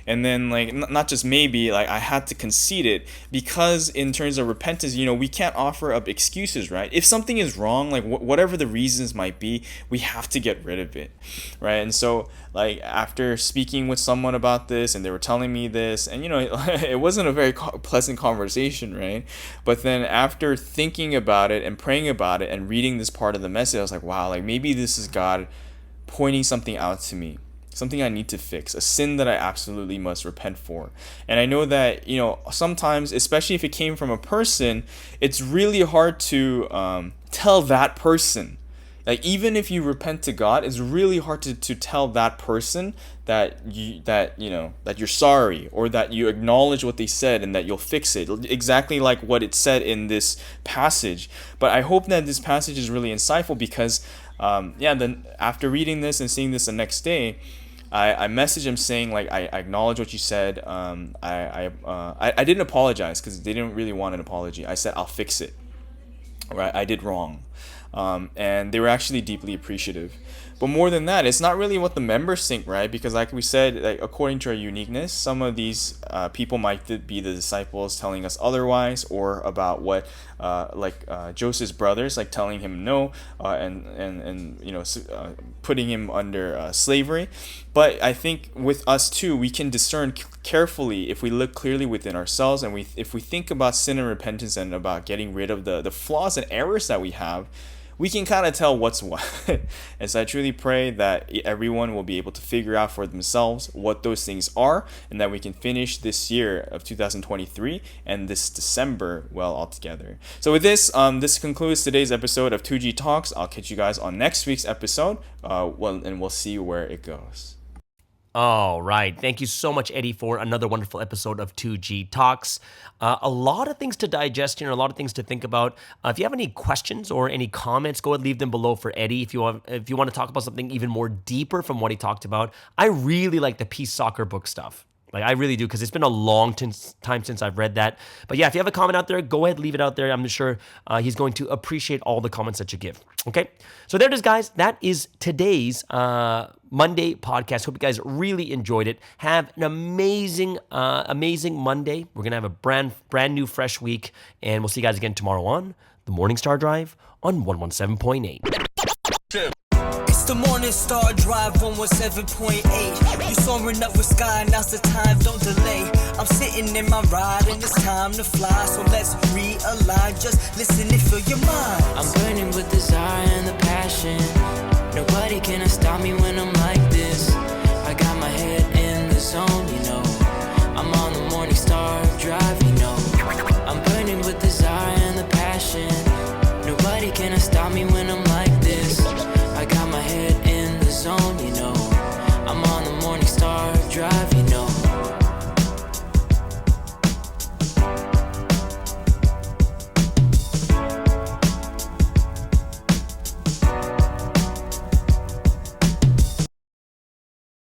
And then, like, not just maybe, like, I had to concede it because in terms of repentance, we can't offer up excuses, right? If something is wrong, like, whatever the reasons might be, we have to get rid of it, right? And so, like, after speaking with someone about this and they were telling me this, and, it wasn't a very pleasant conversation, right? But then after thinking about it and praying about it and reading this part of the message, I was like, wow, like, maybe this is God pointing something out to me. Something I need to fix, a sin that I absolutely must repent for. And I know that, sometimes, especially if it came from a person, it's really hard to tell that person. Like, even if you repent to God, it's really hard to tell that person that you're sorry, or that you acknowledge what they said and that you'll fix it. Exactly like what it said in this passage. But I hope that this passage is really insightful because, then after reading this and seeing this the next day, I messaged him saying, like, I acknowledge what you said. I didn't apologize because they didn't really want an apology. I said I'll fix it. Right, I did wrong, and they were actually deeply appreciative. But more than that, it's not really what the members think, right? Because like we said, like, according to our uniqueness, some of these people might be the disciples telling us otherwise, or about what Joseph's brothers, like, telling him no, and putting him under slavery. But I think with us too, we can discern carefully if we look clearly within ourselves, and if we think about sin and repentance and about getting rid of the flaws and errors that we have, we can kind of tell what's what. And so I truly pray that everyone will be able to figure out for themselves what those things are, and that we can finish this year of 2023 and this December well altogether. So with this, this concludes today's episode of 2G Talks. I'll catch you guys on next week's episode, and we'll see where it goes. All right. Thank you so much, Eddie, for another wonderful episode of 2G Talks. A lot of things to digest here, a lot of things to think about. If you have any questions or any comments, go ahead and leave them below for Eddie. If you want to talk about something even more deeper from what he talked about, I really like the Peace Soccer book stuff. Like, I really do, because it's been a long time since I've read that. But yeah, if you have a comment out there, go ahead, leave it out there. I'm sure he's going to appreciate all the comments that you give. Okay? So there it is, guys. That is today's Monday podcast. Hope you guys really enjoyed it. Have an amazing Monday. We're going to have a brand new, fresh week. And we'll see you guys again tomorrow on the Morning Star Drive on 117.8. It's the Morning Star Drive 117.8. You soaring up with sky, now's the time, don't delay. I'm sitting in my ride and it's time to fly. So let's realign, just listen and fill your mind. I'm burning with desire and the passion.